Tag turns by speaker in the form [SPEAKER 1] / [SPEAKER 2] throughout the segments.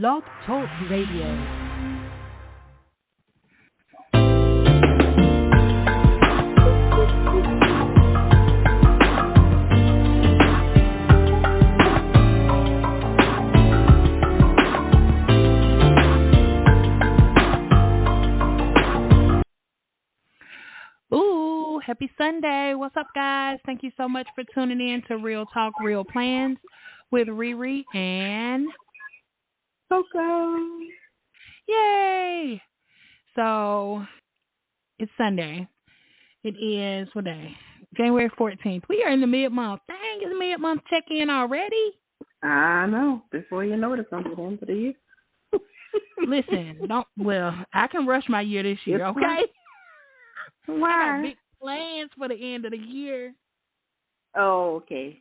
[SPEAKER 1] Blog Talk Radio. Happy Sunday. What's up, guys? Thank you so much for tuning in to Real Talk, Real Plans with Riri and
[SPEAKER 2] Coco.
[SPEAKER 1] Yay! So, it's Sunday. It is, what day? January 14th. We are in the mid-month. Dang, it's mid-month check-in already?
[SPEAKER 2] I know. Before you know it, it's going to be the end of the year.
[SPEAKER 1] Listen, I can rush my year this year, okay?
[SPEAKER 2] Why?
[SPEAKER 1] I got big plans for the end of the year.
[SPEAKER 2] Oh, okay.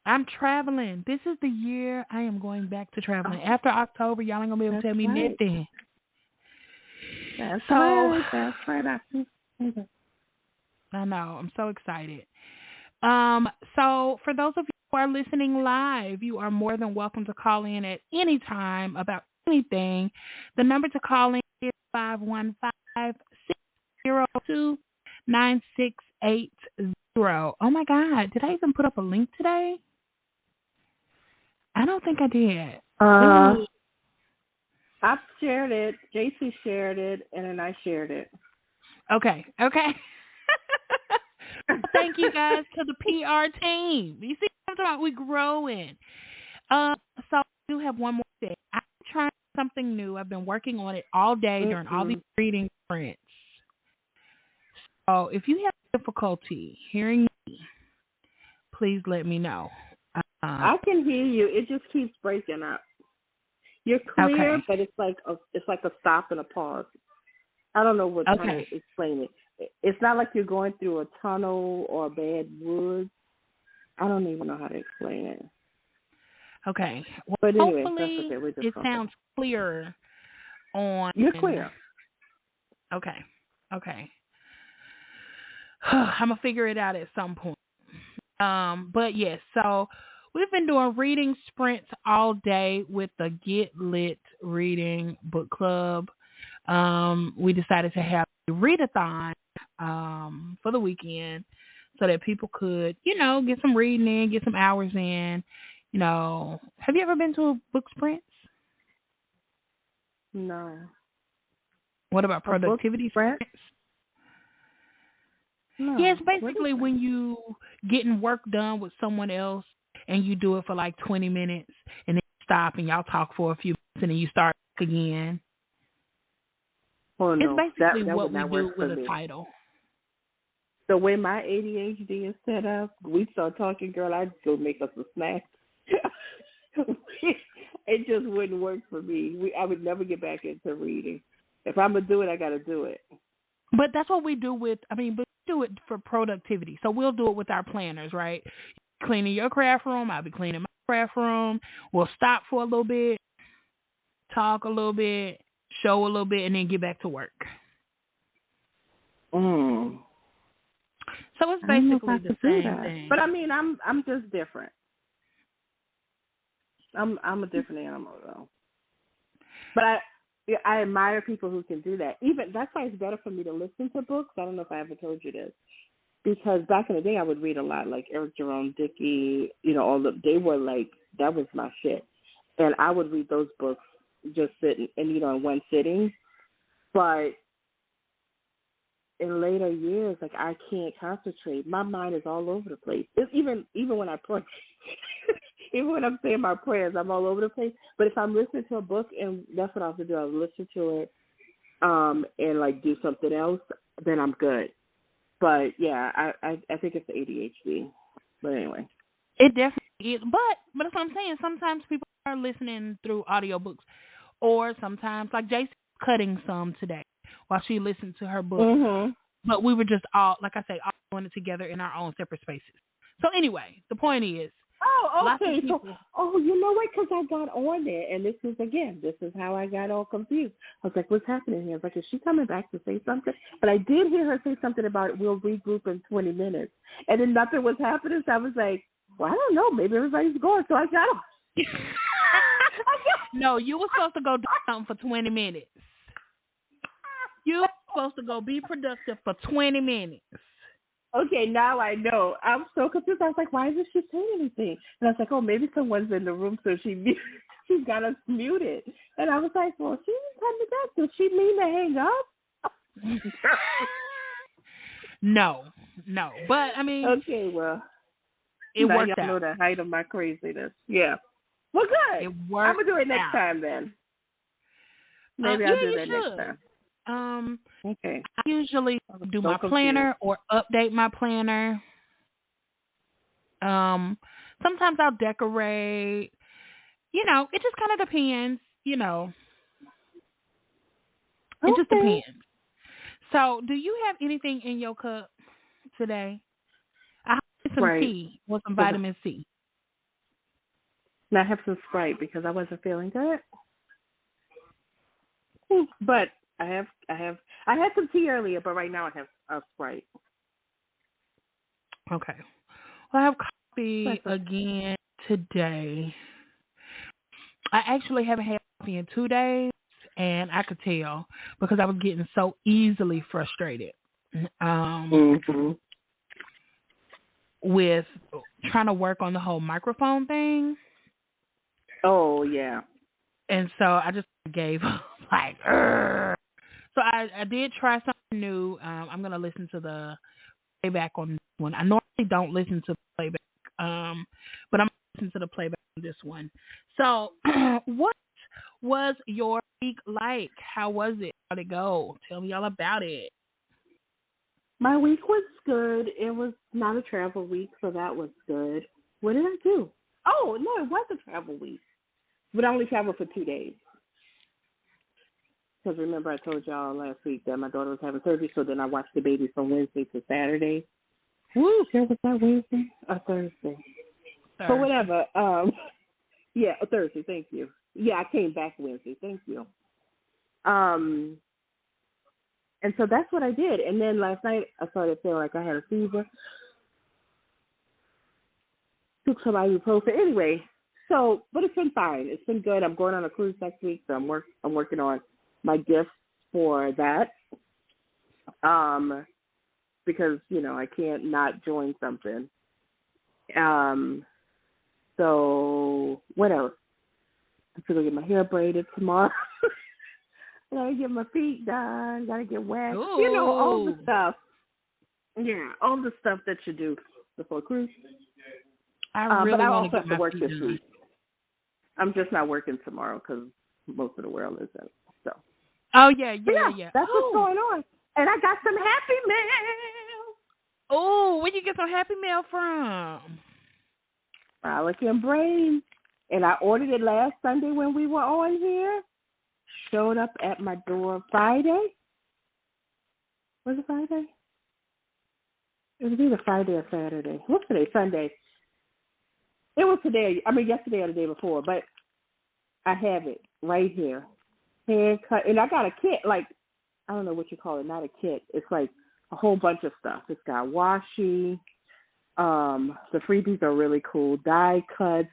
[SPEAKER 1] I'm traveling. This is the year I am going back to traveling. After October, y'all ain't going to be able to tell me nothing.
[SPEAKER 2] That's right.
[SPEAKER 1] I know. I'm so excited. So for those of you who are listening live, you are more than welcome to call in at any time about anything. The number to call in is 515-602-9680. Oh my God, did I even put up a link today? I don't think I did.
[SPEAKER 2] I shared it. JC shared it, and then I shared it.
[SPEAKER 1] Okay. Thank you guys to the PR team. You see what I'm talking about? We're growing. So I do have one more thing. I'm trying something new. I've been working on it all day during all these reading sprints. So if you have difficulty hearing me, please let me know.
[SPEAKER 2] I can hear you. It just keeps breaking up. You're clear, okay, but it's like a stop and a pause. I don't know what kind to explain it. It's not like you're going through a tunnel or bad woods. I don't even know how to explain it.
[SPEAKER 1] Okay. Well,
[SPEAKER 2] but anyway,
[SPEAKER 1] hopefully
[SPEAKER 2] that's okay.
[SPEAKER 1] it sounds clearer on.
[SPEAKER 2] You're clear.
[SPEAKER 1] Okay. I'm going to figure it out at some point. But yes, so we've been doing reading sprints all day with the Get Lit Reading Book Club. We decided to have a readathon for the weekend so that people could, get some reading in, get some hours in. Have you ever been to a book sprint?
[SPEAKER 2] No.
[SPEAKER 1] What about productivity sprints?
[SPEAKER 2] No.
[SPEAKER 1] Yeah, it's basically when you getting work done with someone else and you do it for like 20 minutes and then you stop and y'all talk for a few minutes and then you start again.
[SPEAKER 2] Oh, no.
[SPEAKER 1] It's basically
[SPEAKER 2] that
[SPEAKER 1] what we do with
[SPEAKER 2] me.
[SPEAKER 1] a title.
[SPEAKER 2] The way my ADHD is set up, we start talking, girl, I'd go make us a snack. It just wouldn't work for me. I would never get back into reading. If I'm going to do it, I got to do it.
[SPEAKER 1] But that's what we do but we do it for productivity. So we'll do it with our planners, right? Cleaning your craft room, I'll be cleaning my craft room. We'll stop for a little bit, talk a little bit, show a little bit, and then get back to work.
[SPEAKER 2] So
[SPEAKER 1] it's basically the same thing.
[SPEAKER 2] But I'm just different. I'm a different animal though. But I admire people who can do that. Even that's why it's better for me to listen to books. I don't know if I ever told you this. Because back in the day, I would read a lot, like Eric Jerome Dickey, they were like, that was my shit. And I would read those books just sitting, and, in one sitting. But in later years, like, I can't concentrate. My mind is all over the place. It's even when I pray, even when I'm saying my prayers, I'm all over the place. But if I'm listening to a book, and that's what I have to do, I'll listen to it and, like, do something else, then I'm good. But, yeah, I think it's the ADHD. But anyway.
[SPEAKER 1] It definitely is. But that's what I'm saying. Sometimes people are listening through audiobooks. Or sometimes, like Jason cutting some today while she listened to her book.
[SPEAKER 2] Mm-hmm.
[SPEAKER 1] But we were just all, like I say, all doing it together in our own separate spaces. So anyway, the point is.
[SPEAKER 2] Oh, okay. So, you know what? Because I got on there, and this is how I got all confused. I was like, what's happening here? I was like, is she coming back to say something? But I did hear her say something about we'll regroup in 20 minutes. And then nothing was happening, so I was like, well, I don't know. Maybe everybody's going. So I got on.
[SPEAKER 1] No, you were supposed to go do something for 20 minutes. You were supposed to go be productive for 20 minutes.
[SPEAKER 2] Okay, now I know. I'm so confused. I was like, why isn't she saying anything? And I was like, oh, maybe someone's in the room, so she's got us muted. And I was like, well, she didn't tell me that. Did she mean to hang up?
[SPEAKER 1] No. But, I mean.
[SPEAKER 2] Okay, well.
[SPEAKER 1] It
[SPEAKER 2] now
[SPEAKER 1] worked
[SPEAKER 2] y'all
[SPEAKER 1] out.
[SPEAKER 2] know the height of my craziness. Yeah. Well, good.
[SPEAKER 1] It worked
[SPEAKER 2] I'm going to do it next
[SPEAKER 1] out.
[SPEAKER 2] time then. Maybe I'll do that next time. Okay.
[SPEAKER 1] I usually do my planner or update my planner. Sometimes I'll decorate. You know, it just kind of depends. You know, it just depends. So, do you have anything in your cup today? I have some tea or some vitamin C.
[SPEAKER 2] Now I have some Sprite because I wasn't feeling good. But I had some tea earlier, but right now I have a Sprite.
[SPEAKER 1] Okay. Well, I have coffee again today. I actually haven't had coffee in 2 days, and I could tell because I was getting so easily frustrated with trying to work on the whole microphone thing.
[SPEAKER 2] Oh, yeah.
[SPEAKER 1] And so I just gave up, like, Urgh. So I did try something new. I'm going to listen to the playback on this one. I normally don't listen to the playback, but I'm going to listen to the playback on this one. So what was your week like? How was it? How'd it go? Tell me all about it.
[SPEAKER 2] My week was good. It was not a travel week, so that was good. What did I do? Oh, no, it was a travel week. But I only traveled for 2 days. Because remember I told y'all last week that my daughter was having surgery, so then I watched the baby from Wednesday to Saturday. Woo, was that Wednesday or Thursday? But whatever. Yeah, Thursday, thank you. Yeah, I came back Wednesday, thank you. And so that's what I did. And then last night I started feeling like I had a fever. Took some ibuprofen. Anyway, so, but it's been fine. It's been good. I'm going on a cruise next week, so I'm working on my gifts for that. Because, you know, I can't not join something. So what else? I'm going to get my hair braided tomorrow. I gotta get my feet done. Gotta get waxed.
[SPEAKER 1] Ooh.
[SPEAKER 2] You know, all the stuff. Yeah, all the stuff that you do before cruise.
[SPEAKER 1] I really
[SPEAKER 2] but I
[SPEAKER 1] want
[SPEAKER 2] also
[SPEAKER 1] to
[SPEAKER 2] have to work this week. I'm just not working tomorrow because most of the world isn't. So.
[SPEAKER 1] Oh yeah.
[SPEAKER 2] That's what's going on. And I got some Happy Mail.
[SPEAKER 1] Oh, where you get some Happy Mail from?
[SPEAKER 2] Frolic and Brain. And I ordered it last Sunday when we were on here. Showed up at my door Friday. Was it Friday? It was either Friday or Saturday. What's today? Sunday. It was today. I mean, yesterday or the day before. But I have it right here. Hand cut. And I got a kit. Like, I don't know what you call it. Not a kit. It's like a whole bunch of stuff. It's got washi. The freebies are really cool. Die cuts.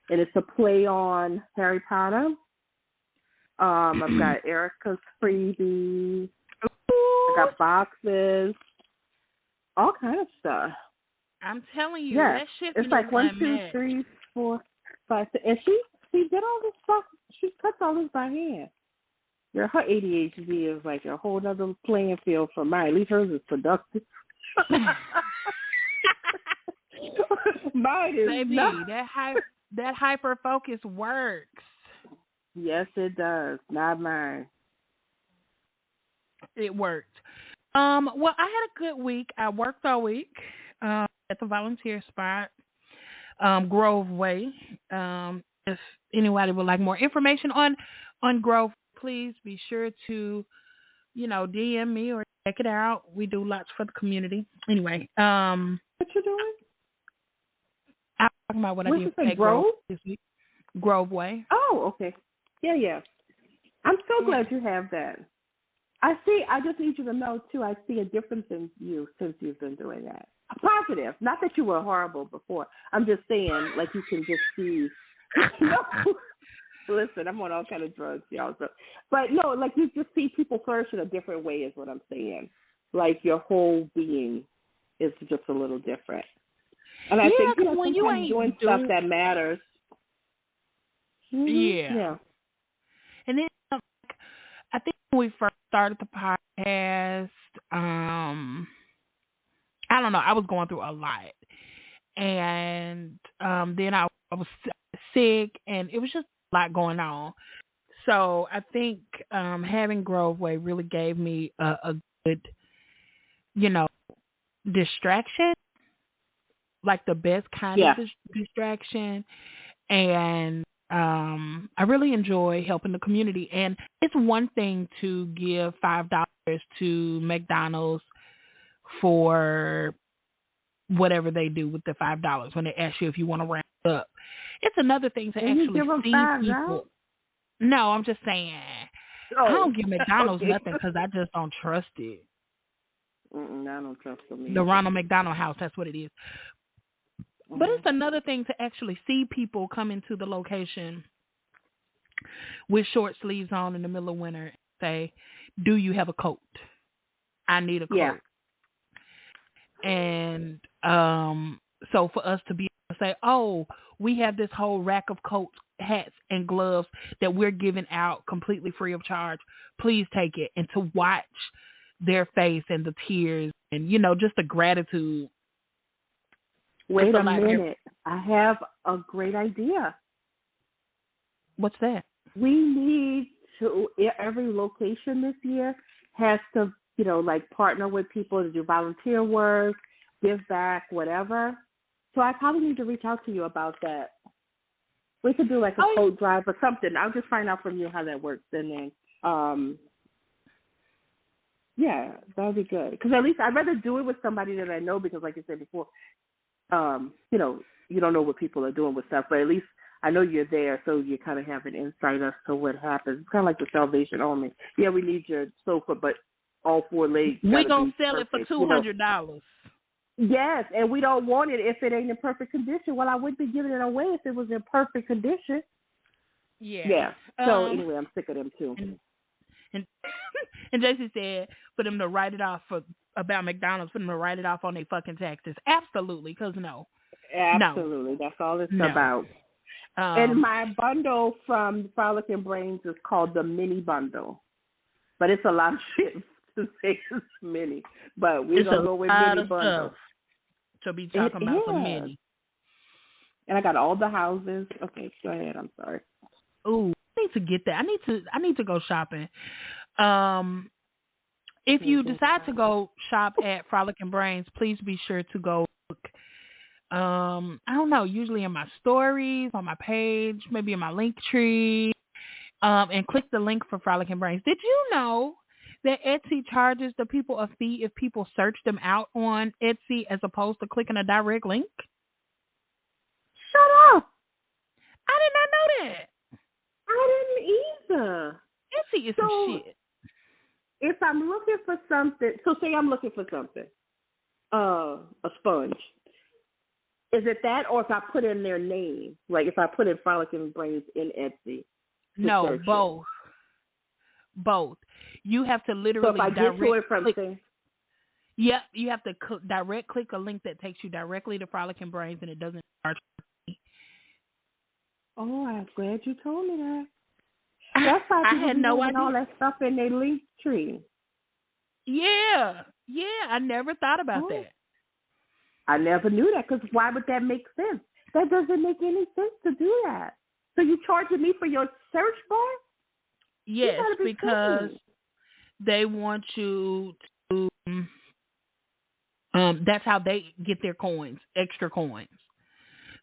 [SPEAKER 2] And it's a play on Harry Potter. I've got Erica's freebies. I got boxes. All kind of stuff.
[SPEAKER 1] I'm telling you,
[SPEAKER 2] yeah.
[SPEAKER 1] that shit.
[SPEAKER 2] It's like 1, 2, 3, 4, 5, 6. And she did all this stuff. She cuts all this by hand. Yeah, her ADHD is like a whole other playing field from mine. At least hers is productive. Mine is
[SPEAKER 1] Baby,
[SPEAKER 2] not.
[SPEAKER 1] that hyper focus works.
[SPEAKER 2] Yes, it does. Not mine.
[SPEAKER 1] It worked. Well, I had a good week. I worked all week at the volunteer spot, Grove Way. If anybody would like more information on Grove, please be sure to, DM me or check it out. We do lots for the community. Anyway,
[SPEAKER 2] what you doing?
[SPEAKER 1] I'm talking about what I did at
[SPEAKER 2] Grove
[SPEAKER 1] this week. Grove Way.
[SPEAKER 2] Oh, okay. Yeah. I'm so glad you have that. I just need you to know, too, I see a difference in you since you've been doing that. Positive. Not that you were horrible before. I'm just saying, like, you can just see. Listen, I'm on all kind of drugs, y'all. So, but no, like you just see people flourish in a different way, is what I'm saying. Like your whole being is just a little different. And I think
[SPEAKER 1] when you
[SPEAKER 2] sometimes
[SPEAKER 1] ain't
[SPEAKER 2] doing stuff that matters.
[SPEAKER 1] Mm-hmm. Yeah. And then I think when we first started the podcast, I don't know, I was going through a lot. And then I was sick, and it was just a lot going on. So I think having Groveway really gave me a good, distraction, like the best kind of distraction. And I really enjoy helping the community. And it's one thing to give $5 to McDonald's for whatever they do with the $5 when they ask you if you want to round up. It's another thing to actually see people. Out? No, I'm just saying. I don't give McDonald's nothing because I just don't trust it.
[SPEAKER 2] I don't trust them.
[SPEAKER 1] The Ronald McDonald House, that's what it is. But it's another thing to actually see people come into the location with short sleeves on in the middle of winter and say, do you have a coat? I need a coat.
[SPEAKER 2] Yeah.
[SPEAKER 1] And so for us to be able to say, oh, we have this whole rack of coats, hats, and gloves that we're giving out completely free of charge. Please take it. And to watch their face and the tears and, just the gratitude.
[SPEAKER 2] Wait a minute. I have a great idea.
[SPEAKER 1] What's that?
[SPEAKER 2] We need to, every location this year has to, partner with people to do volunteer work, give back, whatever. So I probably need to reach out to you about that. We could do like a coat drive or something. I'll just find out from you how that works. And then, yeah, that would be good. Because at least I'd rather do it with somebody that I know because like I said before, you don't know what people are doing with stuff, but at least I know you're there, so you kind of have an insight as to what happens. It's kind of like the Salvation Army. Yeah, we need your sofa, but all four legs.
[SPEAKER 1] We're going to sell it for $200.
[SPEAKER 2] Yes, and we don't want it if it ain't in perfect condition. Well, I wouldn't be giving it away if it was in perfect condition. Yeah. So anyway, I'm sick of them too.
[SPEAKER 1] And JC said for them to write it off about McDonald's, for them to write it off on their fucking taxes. Absolutely, because no.
[SPEAKER 2] Absolutely, that's all it's about. And my bundle from Frolic and Brains is called the mini bundle, but it's a lot of shit to say it's mini. But we're gonna go with mini bundle.
[SPEAKER 1] To be talking about the mini.
[SPEAKER 2] And I got all the houses. Okay, go ahead. I'm sorry.
[SPEAKER 1] Ooh, I need to get that. I need to go shopping. If you decide to go shop at Frolic and Brains, please be sure to go look. I don't know, usually in my stories, on my page, maybe in my link tree, and click the link for Frolic and Brains. Did you know that Etsy charges the people a fee if people search them out on Etsy as opposed to clicking a direct link?
[SPEAKER 2] Shut up!
[SPEAKER 1] I did not know that.
[SPEAKER 2] I didn't either.
[SPEAKER 1] Etsy is some shit.
[SPEAKER 2] If I'm looking for something, so say I'm looking for something, a sponge. Is it that, or if I put in their name, like if I put in Frolic and Brains in Etsy?
[SPEAKER 1] No, both. Both. You have to literally.
[SPEAKER 2] So if I get to it from things.
[SPEAKER 1] Yep, you have to direct click a link that takes you directly to Frolic and Brains, and it doesn't charge.
[SPEAKER 2] Oh, I'm glad you told me that. That's why
[SPEAKER 1] I had no idea.
[SPEAKER 2] All that stuff in their link tree.
[SPEAKER 1] Yeah, I never thought about that.
[SPEAKER 2] I never knew that, because why would that make sense? That doesn't make any sense to do that. So you charging me for your search bar?
[SPEAKER 1] Yes, because they want you to. That's how they get their coins, extra coins.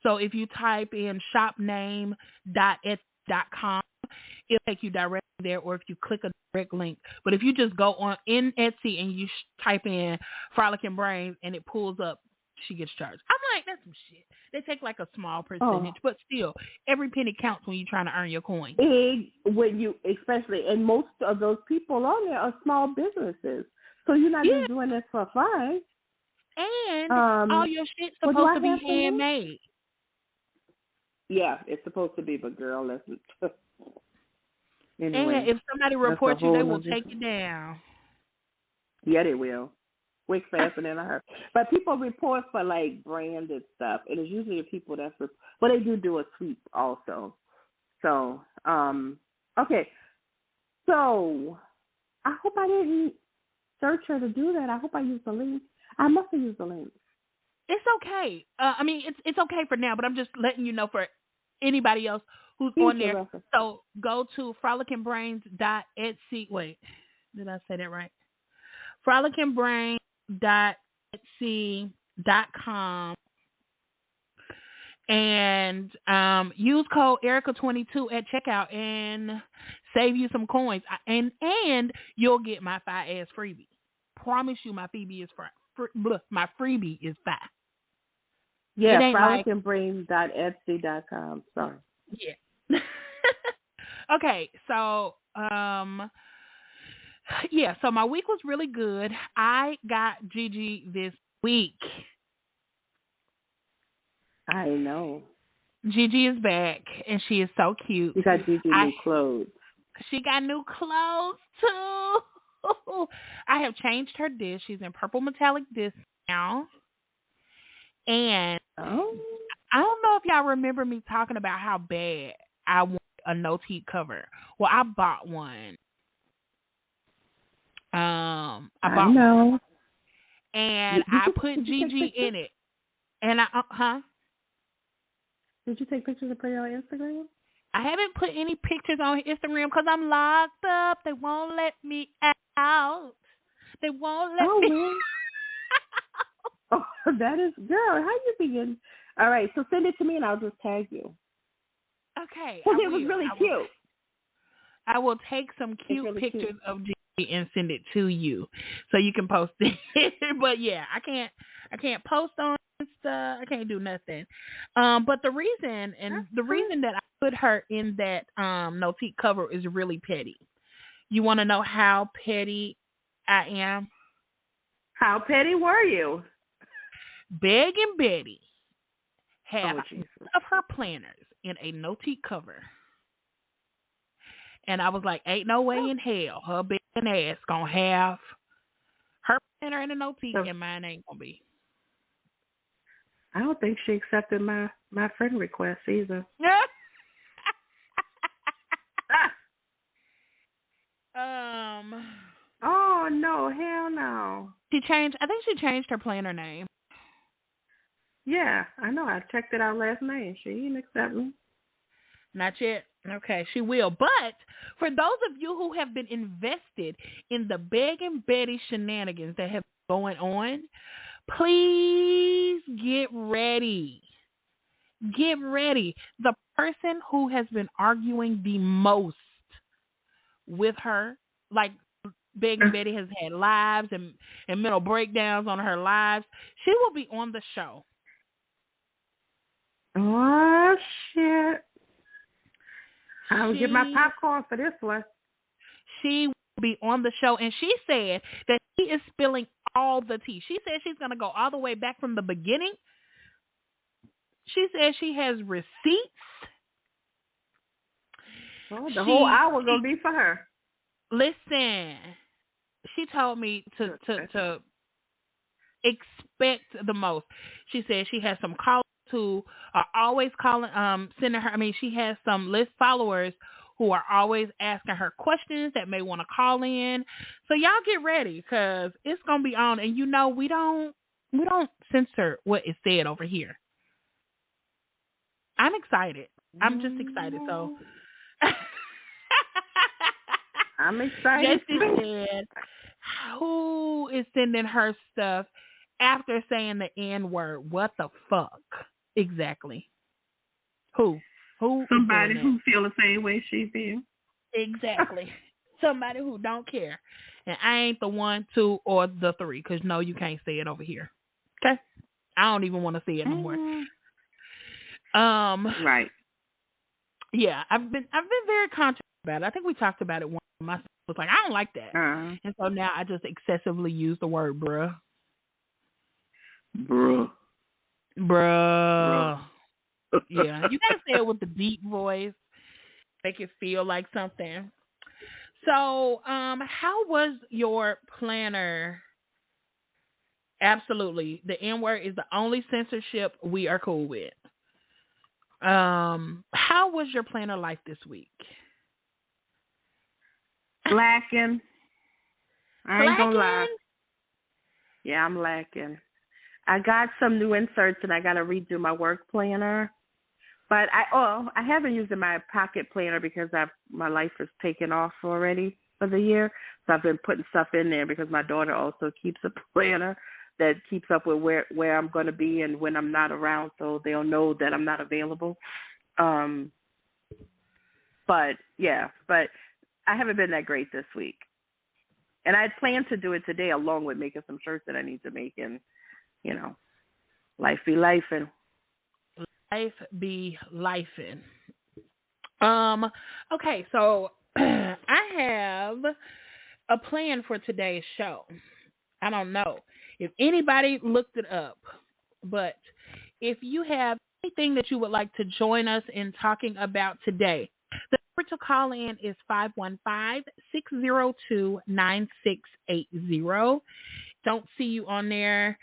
[SPEAKER 1] So if you type in shopname.etsy.com, it'll take you directly there, or if you click a direct link. But if you just go on in Etsy and you type in Frolic and Brains and it pulls up, she gets charged. I'm like, that's some shit. They take like a small percentage, but still, every penny counts when you're trying to earn your coin.
[SPEAKER 2] When you, especially, and most of those people on there are small businesses, so you're not just doing this for fun.
[SPEAKER 1] And all your shit's supposed to be handmade.
[SPEAKER 2] Yeah, it's supposed to be, but girl, listen. Anyway,
[SPEAKER 1] And if somebody reports you, they will take you down.
[SPEAKER 2] Yeah, they will. Quick, fast, and in a hurry. But people report for like branded stuff. It is usually the people that's, but they do a sweep also. So, okay. So, I hope I didn't search her to do that. I hope I used the link. I must have used the link.
[SPEAKER 1] It's okay. I mean, it's okay for now, but I'm just letting you know for anybody else who's on there.
[SPEAKER 2] Reference.
[SPEAKER 1] So go to frolicandbrains.etsy. Wait, did I say that right? frolicandbrains.etsy.com and use code Erica22 at checkout and save you some coins. And you'll get my 5 ass freebie. Promise you, my freebie is my freebie is 5.
[SPEAKER 2] Yeah, frolicandbrains.etsy.com. Sorry.
[SPEAKER 1] Yeah. Okay, so yeah, so my week was really good. I got Gigi this week.
[SPEAKER 2] I know.
[SPEAKER 1] Gigi is back, and she is so cute.
[SPEAKER 2] You got Gigi new clothes.
[SPEAKER 1] She got new clothes, too. I have changed her dish. She's in purple metallic disc now. And I don't know if y'all remember me talking about how bad I want a no-teat cover. Well, I bought one. I bought one. And I put Gigi in it. And
[SPEAKER 2] Did you take pictures and put it on Instagram?
[SPEAKER 1] I haven't put any pictures on Instagram because I'm locked up. They won't let me out. They won't let me
[SPEAKER 2] Oh, that is, girl, how you begin? All right, so send it to me and I'll just tag you.
[SPEAKER 1] Okay.
[SPEAKER 2] Because it was really cute.
[SPEAKER 1] I will take some cute pictures of Gigi and send it to you so you can post it. But yeah, I can't post on Insta. I can't do nothing. But the reason that I put her in that no teat cover is really petty. You want to know how petty I am?
[SPEAKER 2] How petty were you?
[SPEAKER 1] Begging Betty had one of her planners in a no teat cover. And I was like, ain't no way in hell her big ass gonna have her planner in a no teat and mine ain't gonna be.
[SPEAKER 2] I don't think she accepted my friend request either. Oh no, hell no.
[SPEAKER 1] I think she changed her planner name.
[SPEAKER 2] Yeah, I know. I checked it out last night and she didn't accept me.
[SPEAKER 1] Not yet. Okay, she will. But for those of you who have been invested in the Begging Betty shenanigans that have been going on, please get ready. Get ready. The person who has been arguing the most with her, like Begging Betty has had lives and mental breakdowns on her lives, she will be on the show.
[SPEAKER 2] Oh, shit. I'll get my popcorn for this one.
[SPEAKER 1] She will be on the show, and she said that she is spilling all the tea. She said she's going to go all the way back from the beginning. She said she has receipts.
[SPEAKER 2] Oh, the whole hour going to be for her.
[SPEAKER 1] Listen, she told me to expect the most. She said she has some callers who are always calling, sending her. I mean, she has some list followers who are always asking her questions that may want to call in. So y'all get ready because it's gonna be on. And you know, we don't censor what is said over here. I'm excited. I'm just excited. So
[SPEAKER 2] I'm excited.
[SPEAKER 1] Jessie said, who is sending her stuff after saying the N-word? What the fuck? Exactly. Who?
[SPEAKER 2] Somebody who feel the same way she feels.
[SPEAKER 1] Exactly. Somebody who don't care. And I ain't the 1, 2, or the 3, because no, you can't say it over here. Okay? I don't even want to say it no more.
[SPEAKER 2] Right.
[SPEAKER 1] Yeah, I've been very conscious about it. I think we talked about it once. My son was like, I don't like that. And so now I just excessively use the word bruh.
[SPEAKER 2] Bruh.
[SPEAKER 1] Yeah, you gotta say it with the deep voice. make it feel like something. So, how was your planner? Absolutely. The N word is the only censorship we are cool with. How was your planner life this week?
[SPEAKER 2] Lacking. I ain't gonna lie.
[SPEAKER 1] Slacking?
[SPEAKER 2] Yeah, I'm lacking. I got some new inserts and I gotta redo my work planner. But I haven't used my pocket planner because my life is taken off already for the year. So I've been putting stuff in there because my daughter also keeps a planner that keeps up with where I'm going to be and when I'm not around, so they'll know that I'm not available. But I haven't been that great this week. And I had planned to do it today along with making some shirts that I need to make, and, life be lifing.
[SPEAKER 1] Life be lifing. Okay, so I have a plan for today's show. I don't know if anybody looked it up, but if you have anything that you would like to join us in talking about today, the number to call in is 515-602-9680. Don't see you on there,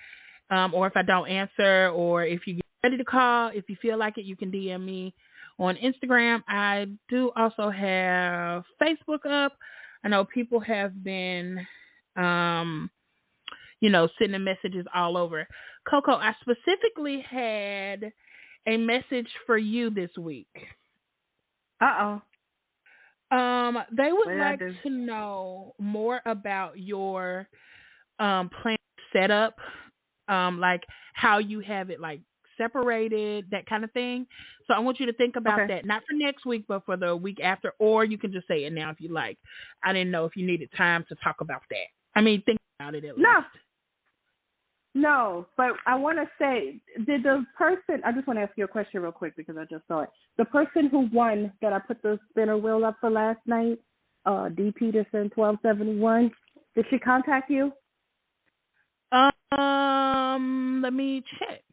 [SPEAKER 1] or if I don't answer, or if you get ready to call, if you feel like it, you can DM me on Instagram. I do also have Facebook up. I know people have been, sending messages all over. Coco, I specifically had a message for you this week.
[SPEAKER 2] Uh-oh.
[SPEAKER 1] They would like to know more about your plan setup, like how you have it like separated, that kind of thing. So I want you to think about that, not for next week, but for the week after, or you can just say it now if you like. I didn't know if you needed time to talk about that. I mean, think about it at least.
[SPEAKER 2] No, but I want to say, did the person, I just want to ask you a question real quick because I just saw it. The person who won that I put the spinner wheel up for last night, D. Peterson, 1271, did she contact you?
[SPEAKER 1] Let me check.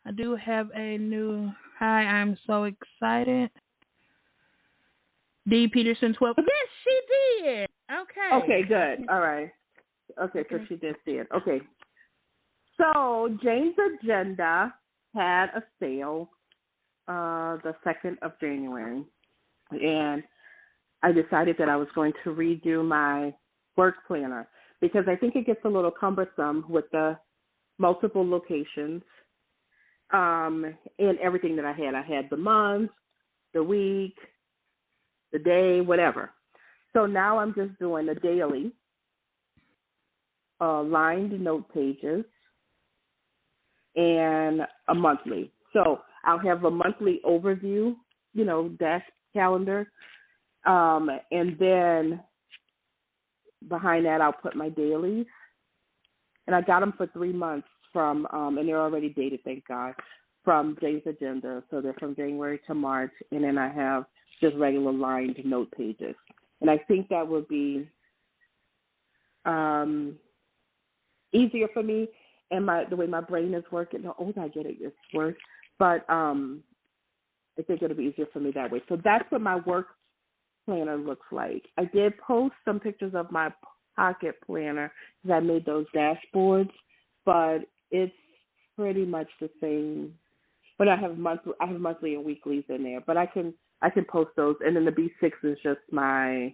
[SPEAKER 1] I do have a new, hi, I'm so excited. D. Peterson, 12. Yes, she did. Okay.
[SPEAKER 2] Okay, good. All right. Okay, so she did see it. Okay. So Jane's Agenda had a sale the 2nd of January, and I decided that I was going to redo my work planner because I think it gets a little cumbersome with the multiple locations and everything that I had. I had the month, the week, the day, whatever. So now I'm just doing a daily, lined note pages, and a monthly. So I'll have a monthly overview, dash calendar. And then behind that, I'll put my dailies. And I got them for 3 months from, and they're already dated, thank God, from Jane's Agenda. So they're from January to March. And then I have just regular lined note pages. And I think that would be easier for me. And the way my brain is working, the older I get, it's worse. But I think it'll be easier for me that way. So that's what my work planner looks like. I did post some pictures of my pocket planner because I made those dashboards, but it's pretty much the same. But I have monthly and weeklies in there. But I can post those. And then the B6 is just my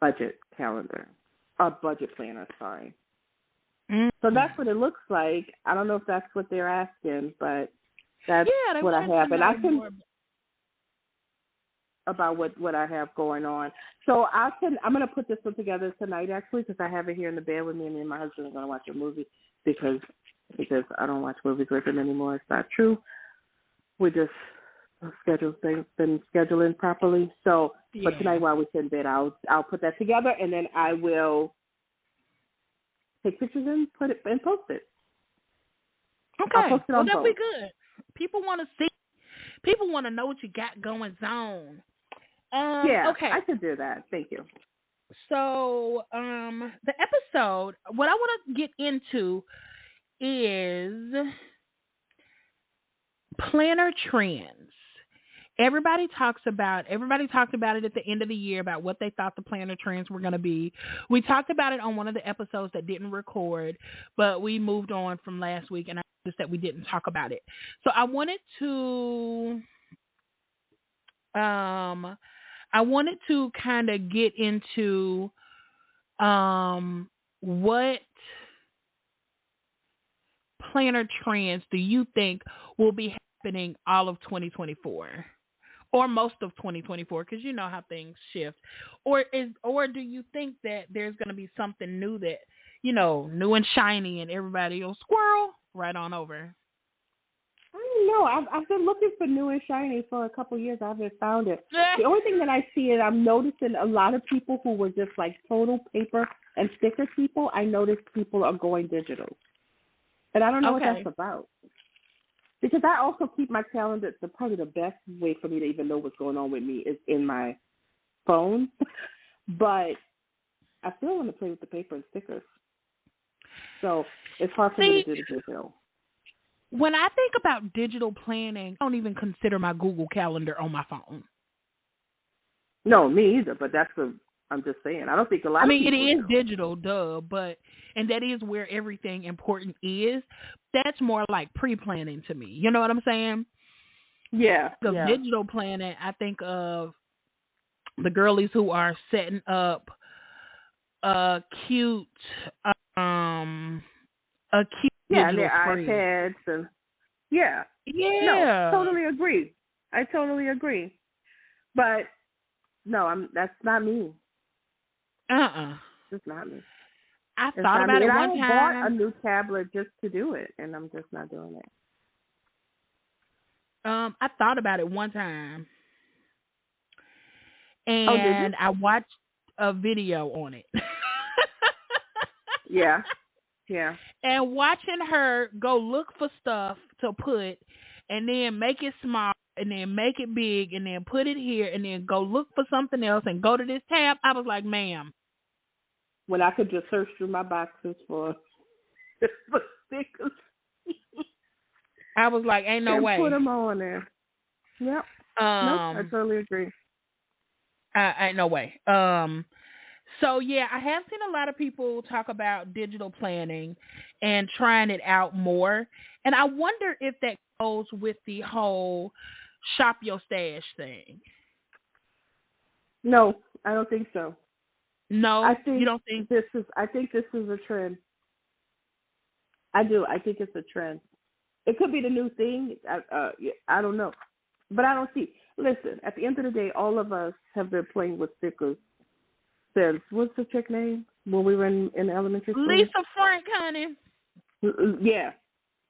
[SPEAKER 2] budget calendar, budget planner. Sorry. So that's what it looks like. I don't know if that's what they're asking, but that's what I have. And I can about what I have going on. So I'm going to put this one together tonight, actually, because I have it here in the bed with me, and me and my husband are going to watch a movie because I don't watch movies with him anymore. It's not true. We just been scheduling properly. So, But tonight while we're in bed, I'll put that together, and then I will take pictures and put it and post it.
[SPEAKER 1] Okay.
[SPEAKER 2] I'll post it on
[SPEAKER 1] that'll
[SPEAKER 2] both.
[SPEAKER 1] be good. People want to see. People want to know what you got going on. Okay.
[SPEAKER 2] I can do that. Thank you.
[SPEAKER 1] So, the episode, what I want to get into is planner trends. Everybody talked about it at the end of the year about what they thought the planner trends were going to be. We talked about it on one of the episodes that didn't record, but we moved on from last week, and I noticed that we didn't talk about it. So I wanted to kind of get into what planner trends do you think will be happening all of 2024 or most of 2024, because you know how things shift, or do you think that there's going to be something new that, you know, new and shiny, and everybody will squirrel right on over?
[SPEAKER 2] I don't know. I've been looking for new and shiny for a couple of years. I haven't found it. The only thing that I see is I'm noticing a lot of people who were just like total paper and sticker people. I noticed people are going digital, and I don't know what that's about. Because I also keep my calendar. So probably the best way for me to even know what's going on with me is in my phone. But I still want to play with the paper and stickers. So it's hard for me to do the digital.
[SPEAKER 1] When I think about digital planning, I don't even consider my Google Calendar on my phone.
[SPEAKER 2] No, me either. But that's what I'm just saying. I don't think a lot of people
[SPEAKER 1] it is
[SPEAKER 2] do.
[SPEAKER 1] digital, duh, and that is where everything important is. That's more like pre-planning to me. You know what I'm saying?
[SPEAKER 2] Yeah.
[SPEAKER 1] Digital planning, I think of the girlies who are setting up a cute digital
[SPEAKER 2] and their iPads and No, totally agree. I totally agree. But no, that's not me. It's not me.
[SPEAKER 1] I thought about it one time.
[SPEAKER 2] I bought a new tablet just to do it, and I'm just not doing it.
[SPEAKER 1] I thought about it one time, and I watched a video on it.
[SPEAKER 2] Yeah.
[SPEAKER 1] And watching her go look for stuff to put, and then make it small, and then make it big, and then put it here, and then go look for something else, and go to this tab, I was like, ma'am.
[SPEAKER 2] When I could just search through my boxes for stickers.
[SPEAKER 1] I was like, ain't no way.
[SPEAKER 2] Put them on there. Yep. Nope, I totally agree.
[SPEAKER 1] Ain't no way. So, yeah, I have seen a lot of people talk about digital planning and trying it out more. And I wonder if that goes with the whole shop your stash thing.
[SPEAKER 2] No, I don't think so.
[SPEAKER 1] No, you don't think?
[SPEAKER 2] I think this is a trend. I do. I think it's a trend. It could be the new thing. I don't know. But I don't see. Listen, at the end of the day, all of us have been playing with stickers since, what's the chick name when we were in elementary school?
[SPEAKER 1] Lisa Frank, honey.
[SPEAKER 2] Yeah.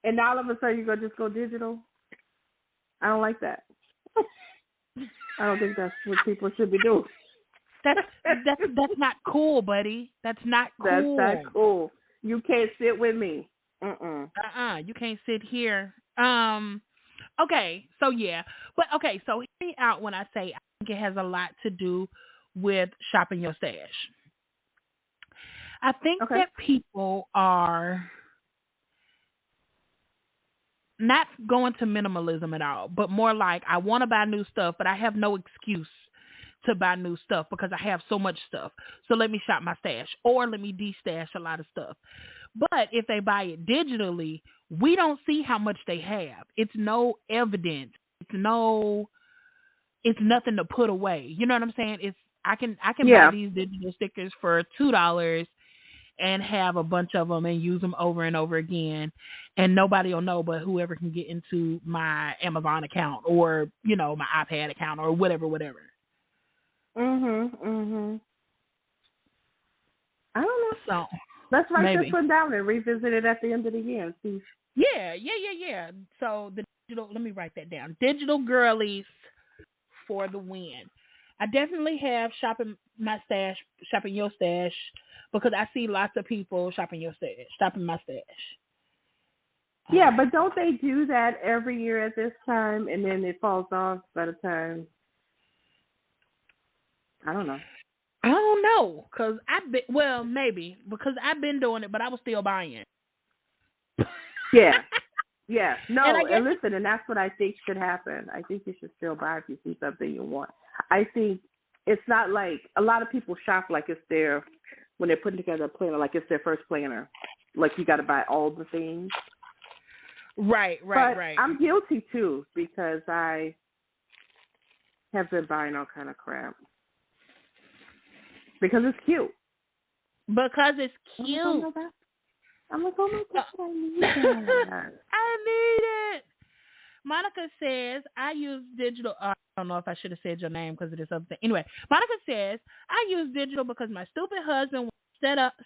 [SPEAKER 2] And now all of a sudden you're going to just go digital? I don't like that. I don't think that's what people should be doing.
[SPEAKER 1] That's not cool, buddy. That's not cool.
[SPEAKER 2] That's not cool. You can't sit with me.
[SPEAKER 1] You can't sit here. Okay, so yeah. But okay, so hear me out when I say I think it has a lot to do with shopping your stash. I think that people are not going to minimalism at all, but more like, I want to buy new stuff, but I have no excuse to buy new stuff because I have so much stuff. So let me shop my stash, or let me de-stash a lot of stuff. But if they buy it digitally, we don't see how much they have. It's no evidence. It's nothing to put away. You know what I'm saying? I can buy these digital stickers for $2 and have a bunch of them and use them over and over again, and nobody will know but whoever can get into my Amazon account or, you know, my iPad account or whatever.
[SPEAKER 2] I don't know.
[SPEAKER 1] So
[SPEAKER 2] let's write this one down and revisit it at the end of the year and see.
[SPEAKER 1] Yeah. So the digital, let me write that down. Digital girlies for the win. I definitely have shopping my stash, shopping your stash, because I see lots of people shopping my stash.
[SPEAKER 2] Yeah, but don't they do that every year at this time, and then it falls off by the time? I don't know.
[SPEAKER 1] I don't know, because maybe, because I've been doing it, but I was still buying.
[SPEAKER 2] Yeah. Yeah, no,
[SPEAKER 1] And I guess
[SPEAKER 2] and listen, and that's what I think should happen. I think you should still buy if you see something you want. I think it's not like a lot of people shop like it's their, when they're putting together a planner, like it's their first planner. Like you got to buy all the things.
[SPEAKER 1] right.
[SPEAKER 2] But I'm guilty too because I have been buying all kind of crap because it's cute.
[SPEAKER 1] Because it's cute.
[SPEAKER 2] I'm like, oh my God, I need that.
[SPEAKER 1] I need it. Monica says, I use digital. I don't know if I should have said your name because of this other thing. Anyway, Monica says, I use digital because my stupid husband will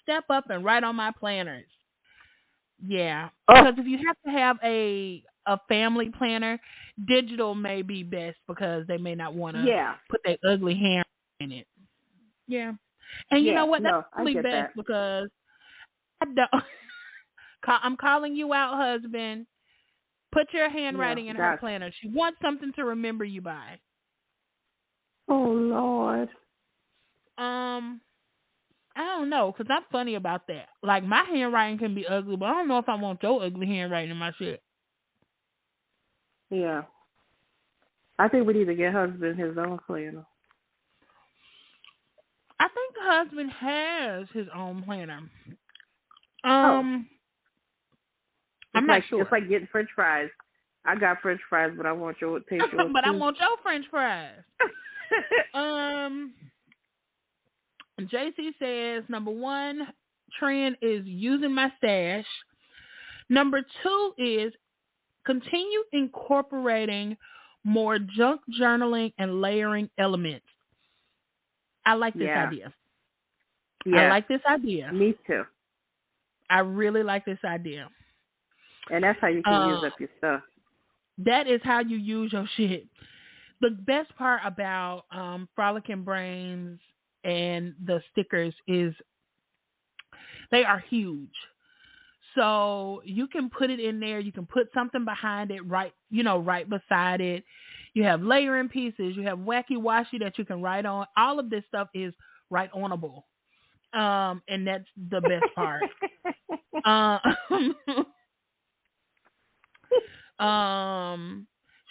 [SPEAKER 1] step up and write on my planners. Yeah. Because if you have to have a family planner, digital may be best because they may not want to put their ugly hair in it. Yeah. And you know what? That's really best because I don't. I'm calling you out, husband. Put your handwriting in her planner. She wants something to remember you by.
[SPEAKER 2] Oh, Lord.
[SPEAKER 1] I don't know, because I'm funny about that. Like, my handwriting can be ugly, but I don't know if I want your ugly handwriting in my shit.
[SPEAKER 2] Yeah. I think we need to get husband his own planner.
[SPEAKER 1] I think the husband has his own planner. I'm not sure.
[SPEAKER 2] It's like getting French fries. I got French fries, but I want your taste yours
[SPEAKER 1] but
[SPEAKER 2] too.
[SPEAKER 1] I want your French fries. JC says, number 1 trend is using my stash. Number 2 is continue incorporating more junk journaling and layering elements. I like this idea.
[SPEAKER 2] Yeah.
[SPEAKER 1] I like this idea.
[SPEAKER 2] Me too.
[SPEAKER 1] I really like this idea.
[SPEAKER 2] And that's how you can use up your stuff.
[SPEAKER 1] That is how you use your shit. The best part about Frolicking Brains and the stickers is they are huge. So you can put it in there. You can put something behind it, right beside it. You have layering pieces. You have wacky washy that you can write on. All of this stuff is write onable. And that's the best part.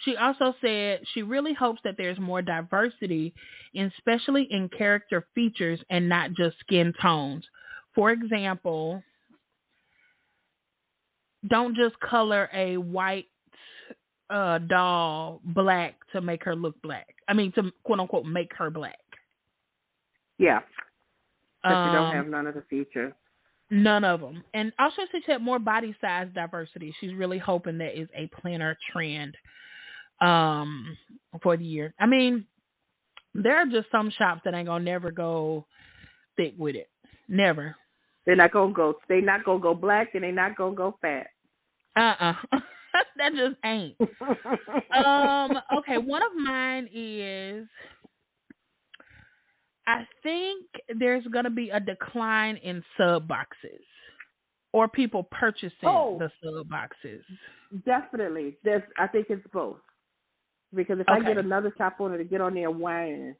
[SPEAKER 1] She also said she really hopes that there's more diversity, especially in character features and not just skin tones. For example, don't just color a white doll black to make her look black. I mean, to quote unquote make her black.
[SPEAKER 2] Yeah. But you don't have none of the features.
[SPEAKER 1] None of them. And also she said more body size diversity. She's really hoping that is a planner trend for the year. I mean, there are just some shops that ain't gonna never go thick with it. Never.
[SPEAKER 2] They're not gonna go black and they're not gonna go fat.
[SPEAKER 1] That just ain't. Okay, one of mine is I think there's going to be a decline in sub boxes or people purchasing the sub boxes.
[SPEAKER 2] Definitely. I think it's both. Because if I get another shop owner to get on there whining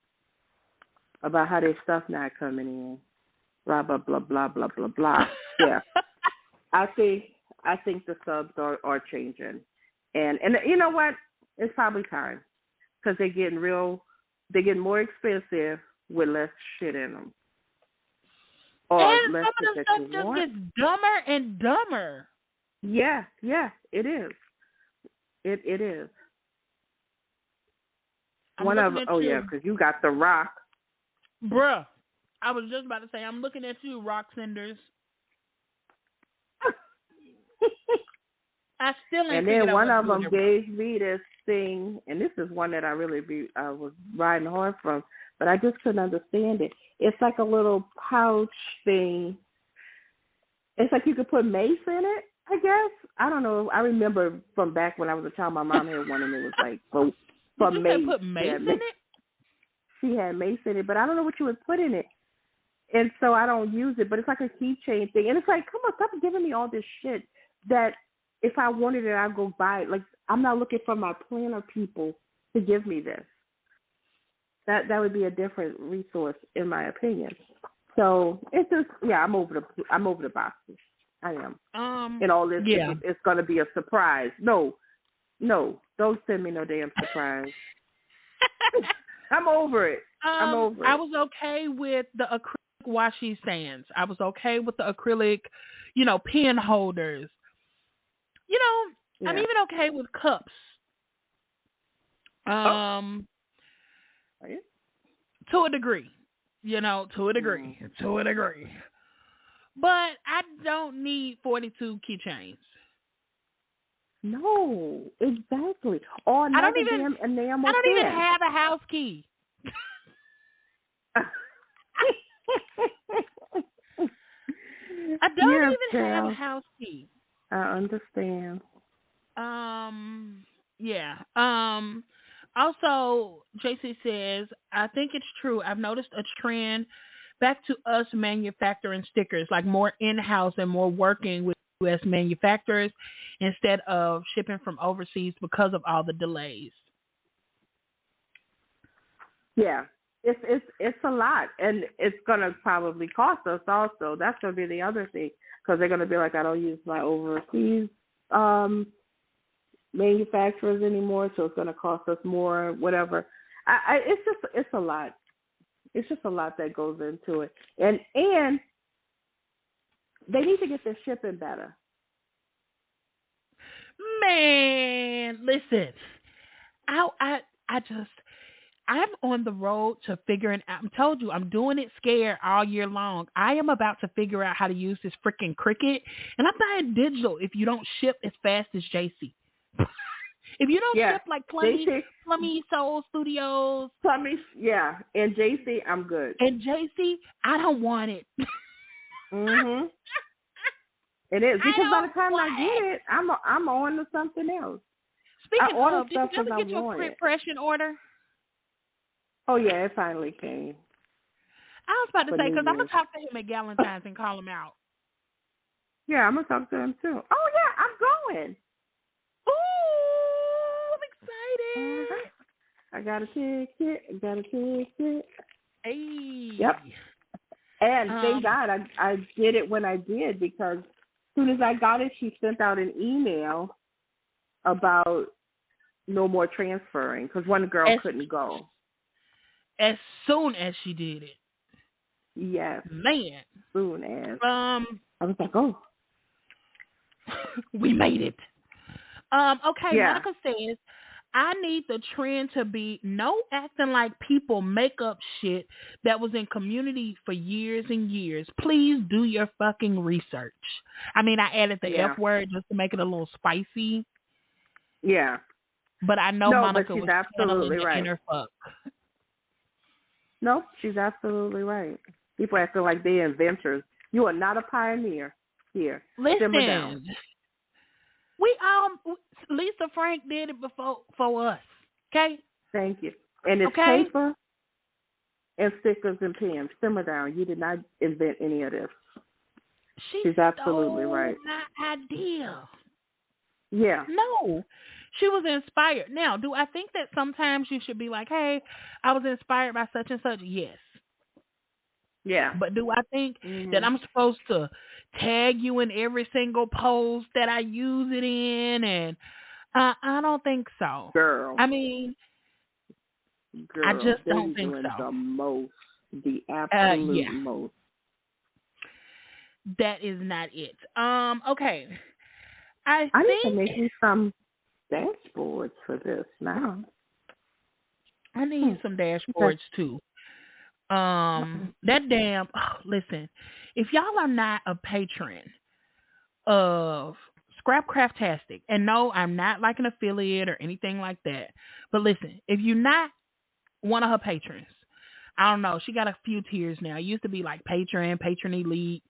[SPEAKER 2] about how their stuff not coming in, blah, blah, blah, blah, blah, blah, blah. Yeah. I think the subs are changing. And you know what? It's probably time. Because they're getting more expensive with less shit in them. Or
[SPEAKER 1] and
[SPEAKER 2] less
[SPEAKER 1] some of the stuff just gets dumber and dumber.
[SPEAKER 2] Yeah, it is. It is. Because you got the rock.
[SPEAKER 1] Bruh, I was just about to say, I'm looking at you, Rock Cinders. I still ain't.
[SPEAKER 2] And then one of them gave me this thing, and this is one that I was riding hard from, but I just couldn't understand it. It's like a little pouch thing. It's like you could put mace in it, I guess. I don't know. I remember from back when I was a child, my mom had one, and it was like for mace.
[SPEAKER 1] Did you put mace in it?
[SPEAKER 2] She had mace in it, but I don't know what you would put in it. And so I don't use it, but it's like a keychain thing. And it's like, come on, stop giving me all this shit that if I wanted it, I'd go buy it. Like, I'm not looking for my planner people to give me this. That would be a different resource, in my opinion. So it's just, I'm over the boxes. I am. And all this,
[SPEAKER 1] yeah.
[SPEAKER 2] it's going to be a surprise. No, don't send me no damn surprise. I'm over it. I'm over it.
[SPEAKER 1] I was okay with the acrylic washi stands. I was okay with the acrylic, pen holders. I'm even okay with cups.
[SPEAKER 2] Are you?
[SPEAKER 1] To a degree. To a degree. To a degree. But I don't need 42 keychains.
[SPEAKER 2] No, exactly. Or another damn enamel
[SPEAKER 1] I don't
[SPEAKER 2] pen.
[SPEAKER 1] even have a house key. I don't even have a house key.
[SPEAKER 2] I understand.
[SPEAKER 1] Yeah. Also, JC says, I think it's true. I've noticed a trend back to us manufacturing stickers, like more in-house and more working with U.S. manufacturers instead of shipping from overseas because of all the delays.
[SPEAKER 2] Yeah, it's a lot, and it's gonna probably cost us also. That's gonna be the other thing, because they're gonna be like, I don't use my overseas manufacturers anymore, so it's gonna cost us more, whatever. It's a lot. It's just a lot that goes into it, and they need to get their shipping better.
[SPEAKER 1] Man, listen, I'm on the road to figuring out. I told you, I'm doing it scared all year long. I am about to figure out how to use this freaking Cricut, and I'm buying digital if you don't ship as fast as JC. If you don't ship like Plummy Soul Studios.
[SPEAKER 2] Yeah. And JC, I'm good.
[SPEAKER 1] And JC, I don't want it.
[SPEAKER 2] Mm-hmm. It is. Because by the time I get it, I'm on to something else.
[SPEAKER 1] Speaking of, did you ever get your print press in order?
[SPEAKER 2] Oh, yeah, it finally came.
[SPEAKER 1] I was about to say, because I'm going to talk to him at Galentine's and call him out.
[SPEAKER 2] Yeah, I'm going to talk to him, too. Oh, yeah, I'm going.
[SPEAKER 1] Ooh, I'm excited.
[SPEAKER 2] I got a ticket.
[SPEAKER 1] Hey.
[SPEAKER 2] Yep. And thank God I did it when I did, because as soon as I got it, she sent out an email about no more transferring, because one girl couldn't go.
[SPEAKER 1] As soon as she did it.
[SPEAKER 2] Yes.
[SPEAKER 1] Man.
[SPEAKER 2] Soon as. I was like, oh.
[SPEAKER 1] We made it. Okay,
[SPEAKER 2] yeah.
[SPEAKER 1] Monica says, I need the trend to be no acting like people make up shit that was in community for years and years. Please do your fucking research. I mean, I added the F word just to make it a little spicy.
[SPEAKER 2] Yeah.
[SPEAKER 1] But I know Monica was
[SPEAKER 2] absolutely
[SPEAKER 1] channeling the inner fuck.
[SPEAKER 2] No, she's absolutely right. People acting like they're inventors. You are not a pioneer here.
[SPEAKER 1] Listen.
[SPEAKER 2] Simmer down.
[SPEAKER 1] Lisa Frank did it for us. Okay?
[SPEAKER 2] Thank you. And it's paper and stickers and pens. Simmer down. You did not invent any of this. She's absolutely right.
[SPEAKER 1] My idea.
[SPEAKER 2] Yeah.
[SPEAKER 1] No. She was inspired. Now, do I think that sometimes you should be like, hey, I was inspired by such and such? Yes.
[SPEAKER 2] Yeah.
[SPEAKER 1] But do I think that I'm supposed to tag you in every single post that I use it in? And I don't think so.
[SPEAKER 2] Girl.
[SPEAKER 1] I mean, I just don't think so.
[SPEAKER 2] The absolute most.
[SPEAKER 1] That is not it. Okay. I
[SPEAKER 2] need to make you some dashboards for this now.
[SPEAKER 1] I need some dashboards too. Listen, if y'all are not a patron of Scrapcraftastic, and no, I'm not like an affiliate or anything like that, but listen, if you're not one of her patrons, I don't know, she got a few tiers now. It used to be like patron elite,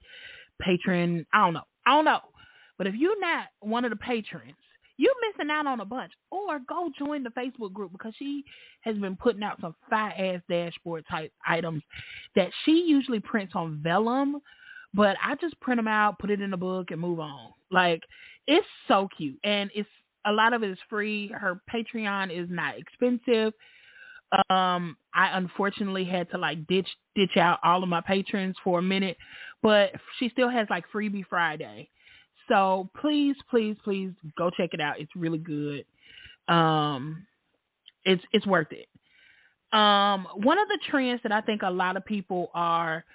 [SPEAKER 1] patron, I don't know. But if you're not one of the patrons, you're missing out on a bunch. Or go join the Facebook group, because she has been putting out some fire-ass dashboard type items that she usually prints on vellum, but I just print them out, put it in a book, and move on. Like, it's so cute. And a lot of it is free. Her Patreon is not expensive. I unfortunately had to like ditch out all of my patrons for a minute, but she still has like Freebie Friday. So please, please, please go check it out. It's really good. It's worth it. One of the trends that I think a lot of people are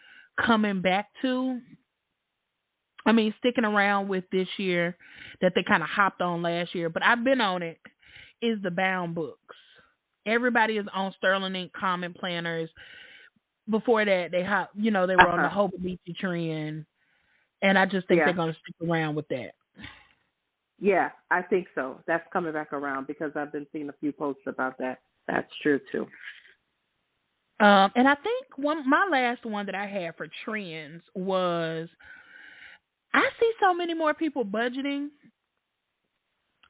[SPEAKER 1] coming back to, I mean, sticking around with this year that they kind of hopped on last year, but I've been on it, is the bound books. Everybody is on Sterling Ink Common Planners. Before that, they were on the Hobonichi trend, and I just think they're going to stick around with that.
[SPEAKER 2] Yeah, I think so. That's coming back around because I've been seeing a few posts about that. That's true too.
[SPEAKER 1] And I think my last one that I had for trends was, I see so many more people budgeting,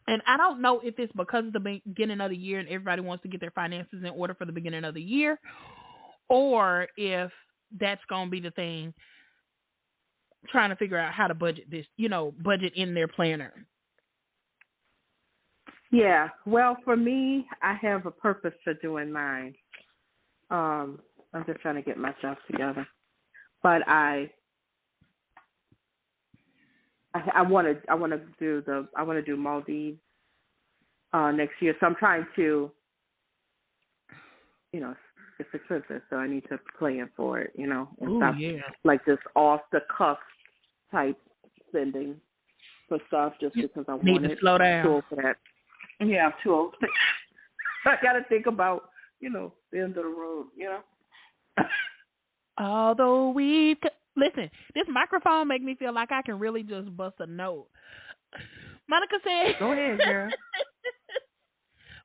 [SPEAKER 1] and I don't know if it's because of the beginning of the year and everybody wants to get their finances in order for the beginning of the year, or if that's going to be the thing, trying to figure out how to budget this, budget in their planner.
[SPEAKER 2] Yeah, well, for me, I have a purpose for doing mine. I'm just trying to get myself together, but I want to do Maldives next year. So I'm trying to, it's expensive, so I need to plan for it, and stop like this off the cuff type spending for stuff just because I want
[SPEAKER 1] to slow down.
[SPEAKER 2] Too old for that. Yeah, I'm too old. I got to think about, the end of the road,
[SPEAKER 1] Although listen, this microphone make me feel like I can really just bust a note. Monica says,
[SPEAKER 2] go ahead, girl.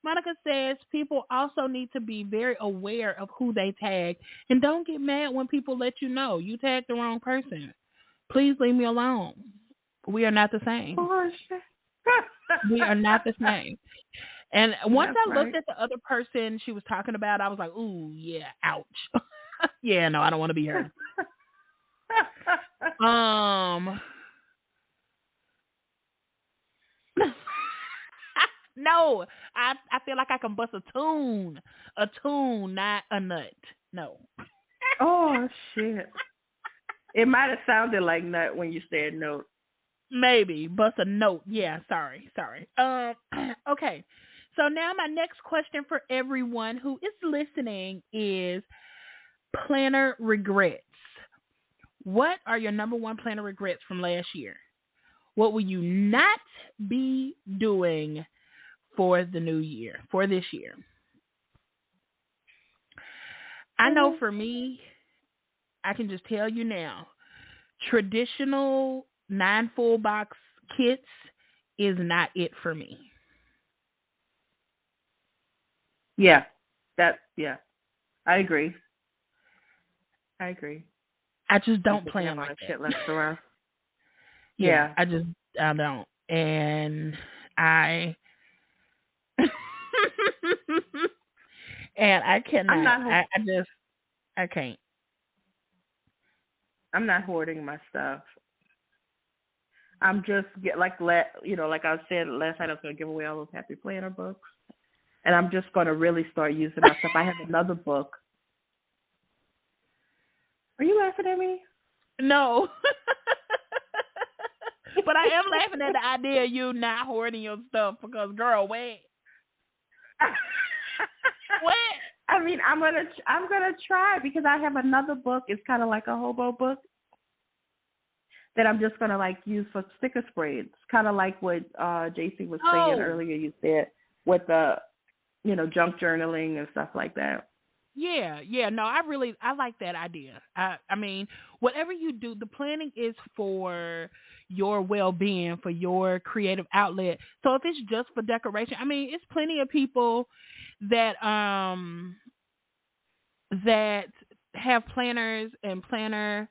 [SPEAKER 1] Monica says people also need to be very aware of who they tag, and don't get mad when people let you know you tagged the wrong person. Please leave me alone. We are not the same.
[SPEAKER 2] Oh, shit.
[SPEAKER 1] We are not the same. And once I looked at the other person she was talking about, I was like, ooh, yeah, ouch. Yeah, no, I don't want to be her. No, I feel like I can bust a tune, not a nut. No.
[SPEAKER 2] Oh, shit. It might have sounded like nut when you said note.
[SPEAKER 1] Maybe bust a note. Yeah, sorry. Okay. So now my next question for everyone who is listening is planner regrets. What are your number one planner regrets from last year? What will you not be doing for the new year, for this year? I know for me, I can just tell you now, traditional 9 full box kits is not it for me.
[SPEAKER 2] Yeah, I agree.
[SPEAKER 1] I just don't plan like that.
[SPEAKER 2] Shit left around.
[SPEAKER 1] Yeah, I don't, and I and I cannot. I can't.
[SPEAKER 2] I'm not hoarding my stuff. I'm just like I said last night, I was going to give away all those Happy Planner books, and I'm just going to really start using my stuff. I have another book. Are you laughing at me?
[SPEAKER 1] No. But I am laughing at the idea of you not hoarding your stuff because, girl, wait. What?
[SPEAKER 2] I mean, I'm gonna try because I have another book. It's kind of like a hobo book that I'm just gonna use for sticker spray. It's kind of like what JC was saying earlier. You said with the junk journaling and stuff like that.
[SPEAKER 1] Yeah. No, I like that idea. I mean, whatever you do, the planning is for your well-being, for your creative outlet. So if it's just for decoration, I mean, it's plenty of people that have planners and planner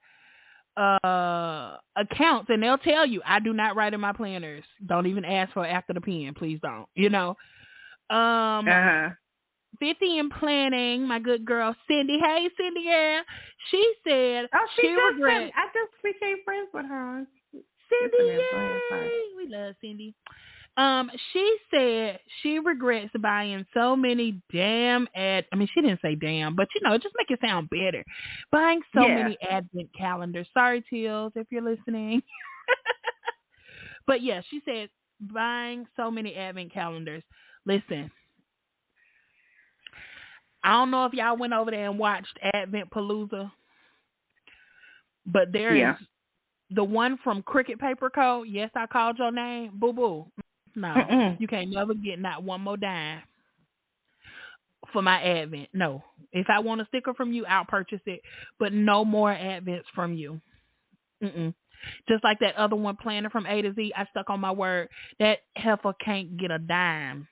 [SPEAKER 1] accounts, and they'll tell you, I do not write in my planners. Don't even ask for after the pen, please don't. 50 in planning, my good girl Cindy. Hey, Cindy, yeah. She said she regrets.
[SPEAKER 2] I just became friends with her.
[SPEAKER 1] Cindy, yay! We love Cindy. She said she regrets buying so many she didn't say damn, but just make it sound better. Buying so many advent calendars. Sorry, Teals, if you're listening. But yeah, she said buying so many advent calendars. Listen, I don't know if y'all went over there and watched Advent Palooza, but there is
[SPEAKER 2] Yeah.
[SPEAKER 1] the one from Cricket Paper Co. Yes, I called your name. Boo boo. No,
[SPEAKER 2] Mm-mm.
[SPEAKER 1] you can't never get not one more dime for my Advent. No. If I want a sticker from you, I'll purchase it, but no more Advents from you. Mm-mm. Just like that other one, Planner from A to Z, I stuck on my word. That heifer can't get a dime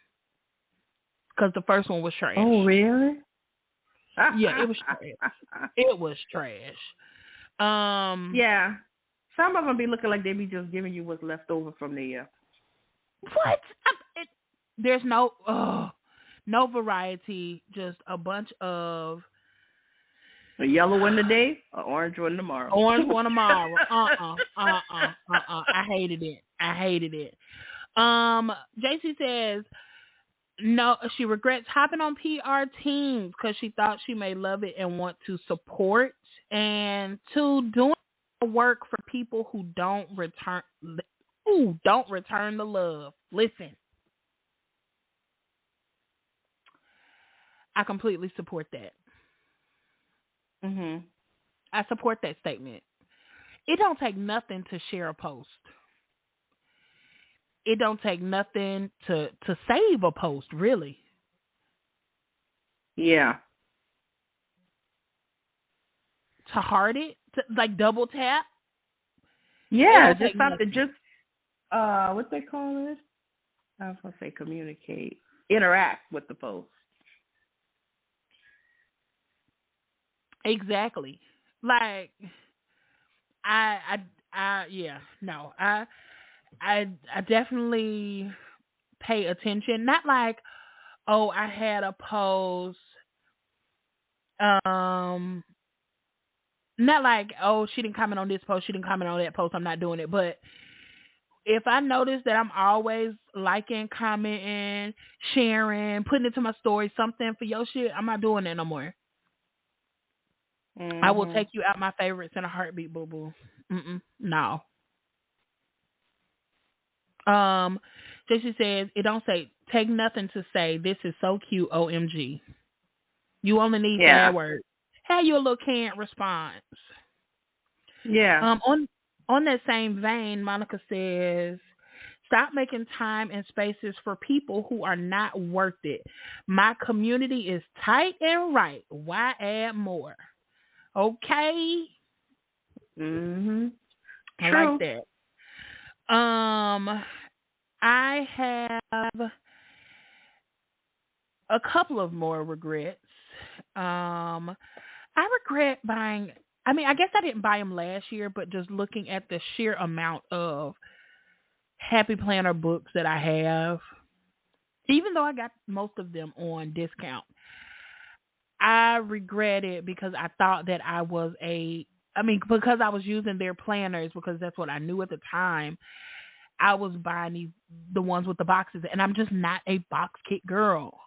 [SPEAKER 1] because the first one was trash.
[SPEAKER 2] Oh, really?
[SPEAKER 1] Yeah, it was trash. It was trash.
[SPEAKER 2] Yeah. Some of them be looking like they be just giving you what's left over from the year.
[SPEAKER 1] What? There's no variety. Just a bunch of
[SPEAKER 2] A yellow one today, an orange one tomorrow.
[SPEAKER 1] orange one tomorrow. I hated it. JC says no. She regrets hopping on PR teams because she thought she may love it and want to support, and to doing work for people who don't return the love. Listen, I completely support that.
[SPEAKER 2] Mhm.
[SPEAKER 1] I support that statement. It don't take nothing to share a post. It don't take nothing to save a post, really.
[SPEAKER 2] Yeah.
[SPEAKER 1] To heart it, to, like double tap.
[SPEAKER 2] Yeah,
[SPEAKER 1] It don't
[SPEAKER 2] just
[SPEAKER 1] take
[SPEAKER 2] something.
[SPEAKER 1] nothing.
[SPEAKER 2] Just what they call it? I was gonna say communicate, interact with the post.
[SPEAKER 1] Exactly. Like yeah, no, I definitely pay attention. Not like, oh, I had a post. Not like, oh, she didn't comment on this post, she didn't comment on that post, I'm not doing it. But if I notice that I'm always liking, commenting, sharing, putting it to my story, something for your shit, I'm not doing that no more. I will take you out my favorites in a heartbeat, boo boo. No. JC says it don't say take nothing to say this is so cute, OMG. You only need bad words. Have your little canned response.
[SPEAKER 2] Yeah.
[SPEAKER 1] On that same vein, Monica says, stop making time and spaces for people who are not worth it. My community is tight and right. Why add more? Okay.
[SPEAKER 2] Mhm.
[SPEAKER 1] I
[SPEAKER 2] True.
[SPEAKER 1] like that. I have a couple of more regrets. I regret buying. I mean, I guess I didn't buy them last year, but just looking at the sheer amount of Happy Planner books that I have, even though I got most of them on discount, I regret it because I thought that because I was using their planners because that's what I knew at the time. I was buying the ones with the boxes, and I'm just not a box kit girl.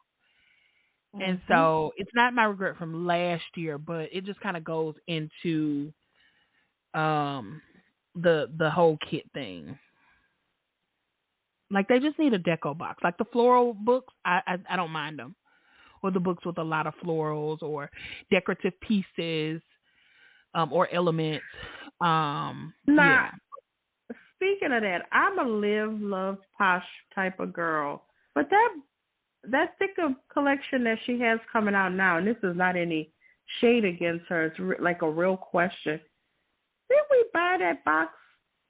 [SPEAKER 1] And so it's not my regret from last year, but it just kind of goes into the whole kit thing. Like they just need a deco box. Like the floral books, I don't mind them. Or the books with a lot of florals or decorative pieces or elements. Yeah.
[SPEAKER 2] Speaking of that, I'm a live, love, posh type of girl. But that thicker collection that she has coming out now, and this is not any shade against her, it's like a real question. Did we buy that box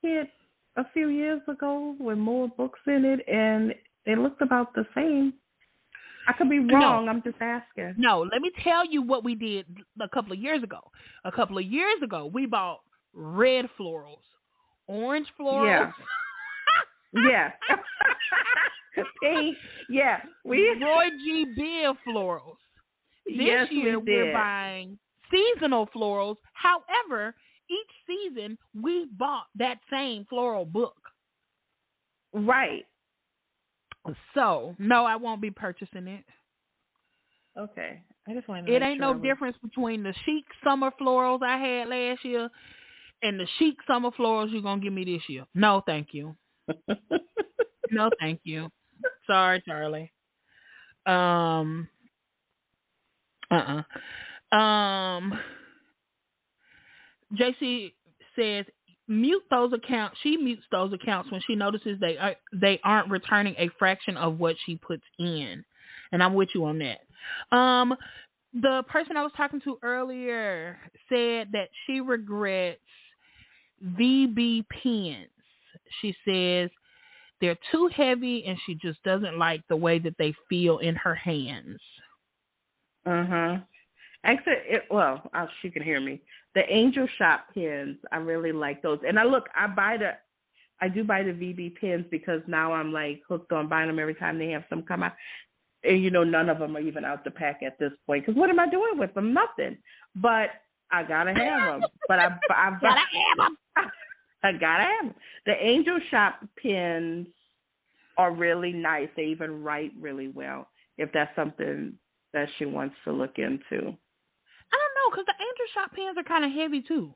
[SPEAKER 2] kit a few years ago with more books in it, and it looked about the same? I could be wrong. No. I'm just asking.
[SPEAKER 1] No, let me tell you what we did a couple of years ago. A couple of years ago, we bought red florals, orange florals.
[SPEAKER 2] Yeah. Pink. Yeah.
[SPEAKER 1] Roy G. Biv florals. This year we're buying seasonal florals. However, each season we bought that same floral book.
[SPEAKER 2] Right.
[SPEAKER 1] So, no, I won't be purchasing it.
[SPEAKER 2] Okay. I just want to
[SPEAKER 1] It ain't no difference between the chic summer florals I had last year and the chic summer florals you're going to give me this year. No, thank you. No, thank you. Sorry, Charlie. Um, um, JC says mute those accounts. She mutes those accounts when she notices they aren't returning a fraction of what she puts in, and I'm with you on that. The person I was talking to earlier said that she regrets VB pens. She says they're too heavy, and she just doesn't like the way that they feel in her hands.
[SPEAKER 2] Actually, she can hear me. The Angel Shop pens, I really like those. And I do buy the VB pens because now I'm like hooked on buying them every time they have some come out. And none of them are even out the pack at this point. Because what am I doing with them? Nothing. But I gotta have them. But I gotta have them. I gotta have them. The Angel Shop pens are really nice. They even write really well. If that's something that she wants to look into.
[SPEAKER 1] I don't know, because the Angel Shop pens are kind of heavy too.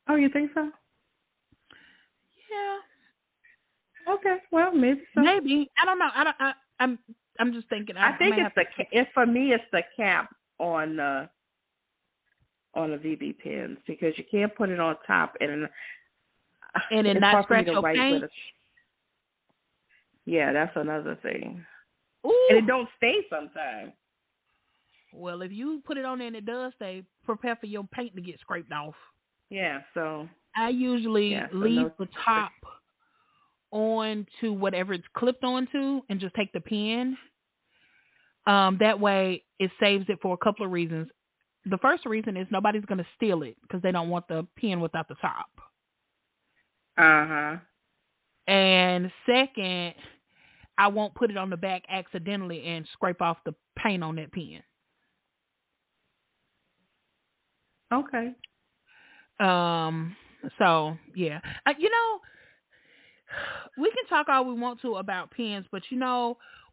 [SPEAKER 2] Oh, you think so?
[SPEAKER 1] Yeah.
[SPEAKER 2] Okay. Well, maybe so.
[SPEAKER 1] Maybe. I don't know. I'm just thinking.
[SPEAKER 2] I think for me it's the cap on the VB pens because you can't put it on top and
[SPEAKER 1] it not scratch your paint.
[SPEAKER 2] Yeah, that's another thing.
[SPEAKER 1] Ooh.
[SPEAKER 2] And it don't stay sometimes.
[SPEAKER 1] Well, if you put it on there and it does stay, prepare for your paint to get scraped off.
[SPEAKER 2] Yeah, so
[SPEAKER 1] I usually leave the top on to whatever it's clipped onto and just take the pen. That way it saves it for a couple of reasons. The first reason is nobody's going to steal it because they don't want the pen without the top. And second, I won't put it on the back accidentally and scrape off the paint on that pen.
[SPEAKER 2] Okay.
[SPEAKER 1] So yeah, we can talk all we want to about pens, but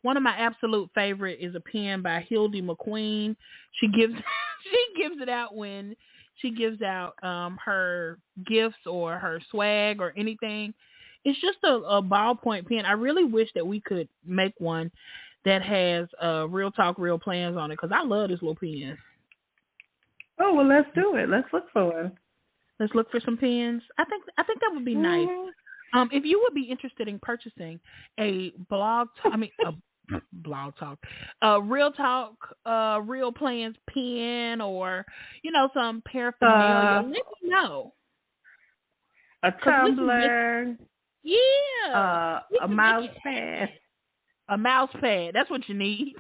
[SPEAKER 1] one of my absolute favorite is a pen by Hildy McQueen. She gives it out when she gives out her gifts or her swag or anything. It's just a ballpoint pen. I really wish that we could make one that has Real Talk, Real Plans on it because I love this little pen.
[SPEAKER 2] Oh, well, let's do it. Let's look for one.
[SPEAKER 1] Let's look for some pens. I think that would be nice. If you would be interested in purchasing a Real Talk, Real Plans pen or, some paraphernalia, let me know.
[SPEAKER 2] A tumbler.
[SPEAKER 1] Yeah.
[SPEAKER 2] A mouse pad.
[SPEAKER 1] A mouse pad. That's what you need.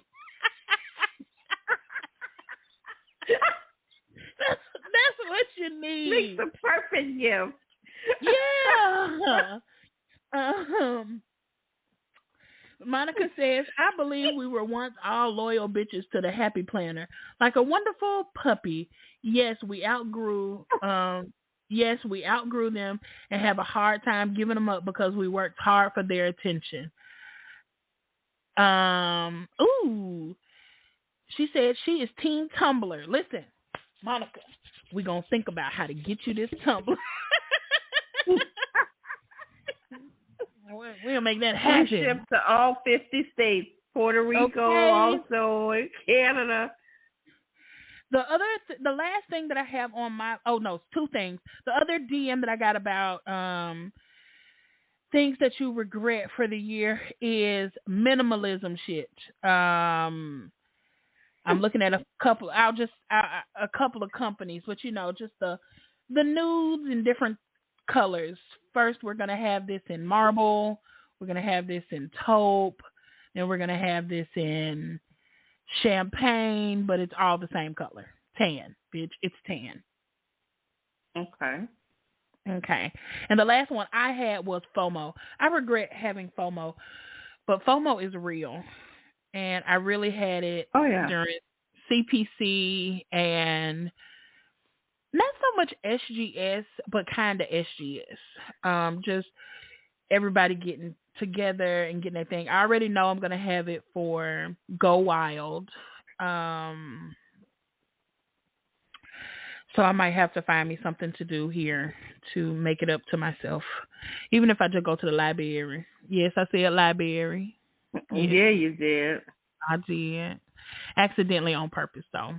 [SPEAKER 1] That's what you need.
[SPEAKER 2] Makes the perfect gift.
[SPEAKER 1] Yeah. Monica says, I believe we were once all loyal bitches to the Happy Planner. Like a wonderful puppy. Yes, we outgrew them and have a hard time giving them up because we worked hard for their attention. She said she is Team Tumblr. Listen, Monica, we're going to think about how to get you this Tumblr. We'll make that happen.
[SPEAKER 2] We ship to all 50 states, Puerto Rico, also Canada.
[SPEAKER 1] The last thing that I have on my, it's two things. The other DM that I got about things that you regret for the year is minimalism shit. I'm looking at a couple of companies, but just the nudes in different colors. First, we're going to have this in marble. We're going to have this in taupe. Then we're going to have this in champagne, but it's all the same color. Tan, bitch. It's tan. Okay. And the last one I had was FOMO. I regret having FOMO, but FOMO is real. And I really had it during CPC and not so much SGS, but kind of SGS. Just everybody getting together and getting their thing. I already know I'm going to have it for Go Wild. So I might have to find me something to do here to make it up to myself. Even if I just go to the library. Yes, I said library. Yes,
[SPEAKER 2] Yeah, you did.
[SPEAKER 1] I did. Accidentally on purpose though.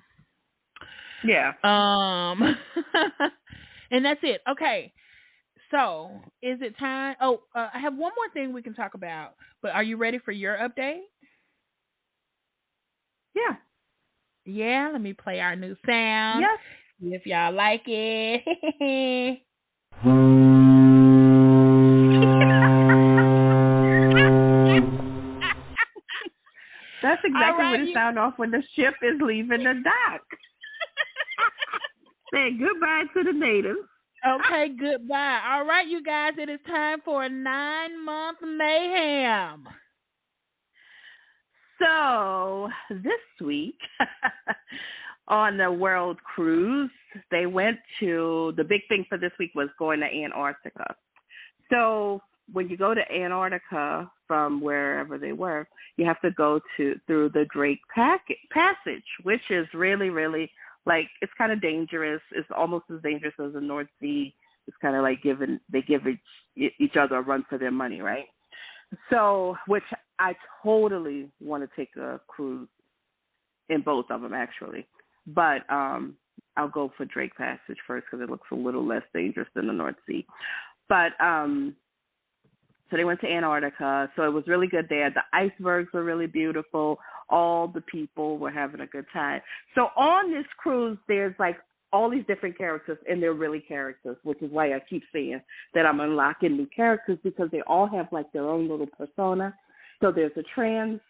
[SPEAKER 2] Yeah.
[SPEAKER 1] And that's it. Okay. So, is it time? Oh, I have one more thing we can talk about. But are you ready for your update?
[SPEAKER 2] Yeah.
[SPEAKER 1] Yeah, let me play our new sound.
[SPEAKER 2] Yes.
[SPEAKER 1] See if y'all like it.
[SPEAKER 2] That's
[SPEAKER 1] All
[SPEAKER 2] exactly what
[SPEAKER 1] right,
[SPEAKER 2] it sounds off when the ship is leaving the dock. Say goodbye to the natives.
[SPEAKER 1] Okay, goodbye. All right, you guys, it is time for a 9-month mayhem.
[SPEAKER 2] So this week on the world cruise, they went to, the big thing for this week was going to Antarctica. So when you go to Antarctica from wherever they were, you have to go through the Drake Passage, which is really, really like, it's kind of dangerous. It's almost as dangerous as the North Sea. It's kind of like they give each other a run for their money, right? So, which I totally want to take a cruise in both of them, actually. But I'll go for Drake Passage first because it looks a little less dangerous than the North Sea. But so they went to Antarctica. So it was really good there. The icebergs were really beautiful. All the people were having a good time. So on this cruise, there's like all these different characters, and they're really characters, which is why I keep saying that I'm unlocking new characters, because they all have like their own little persona. So there's a trans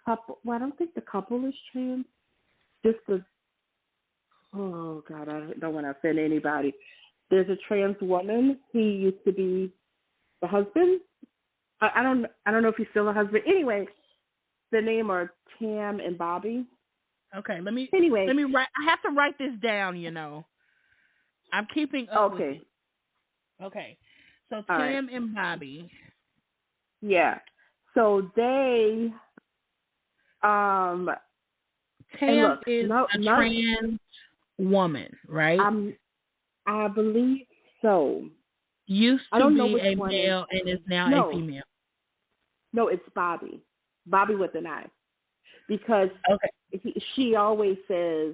[SPEAKER 2] couple. Well, I don't think the couple is trans. Just oh God, I don't want to offend anybody. There's a trans woman. He used to be the husband. I don't know if he's still a husband. Anyway, the name are Tam and Bobby.
[SPEAKER 1] Okay, let me
[SPEAKER 2] write.
[SPEAKER 1] I have to write this down. I'm keeping up.
[SPEAKER 2] Okay.
[SPEAKER 1] With it. Okay, so Tam and Bobby.
[SPEAKER 2] Yeah. So they.
[SPEAKER 1] Tam is a trans woman, right?
[SPEAKER 2] I believe so.
[SPEAKER 1] Used to be a male and is now a female.
[SPEAKER 2] No, it's Bobby. Bobby with an I. Because she always says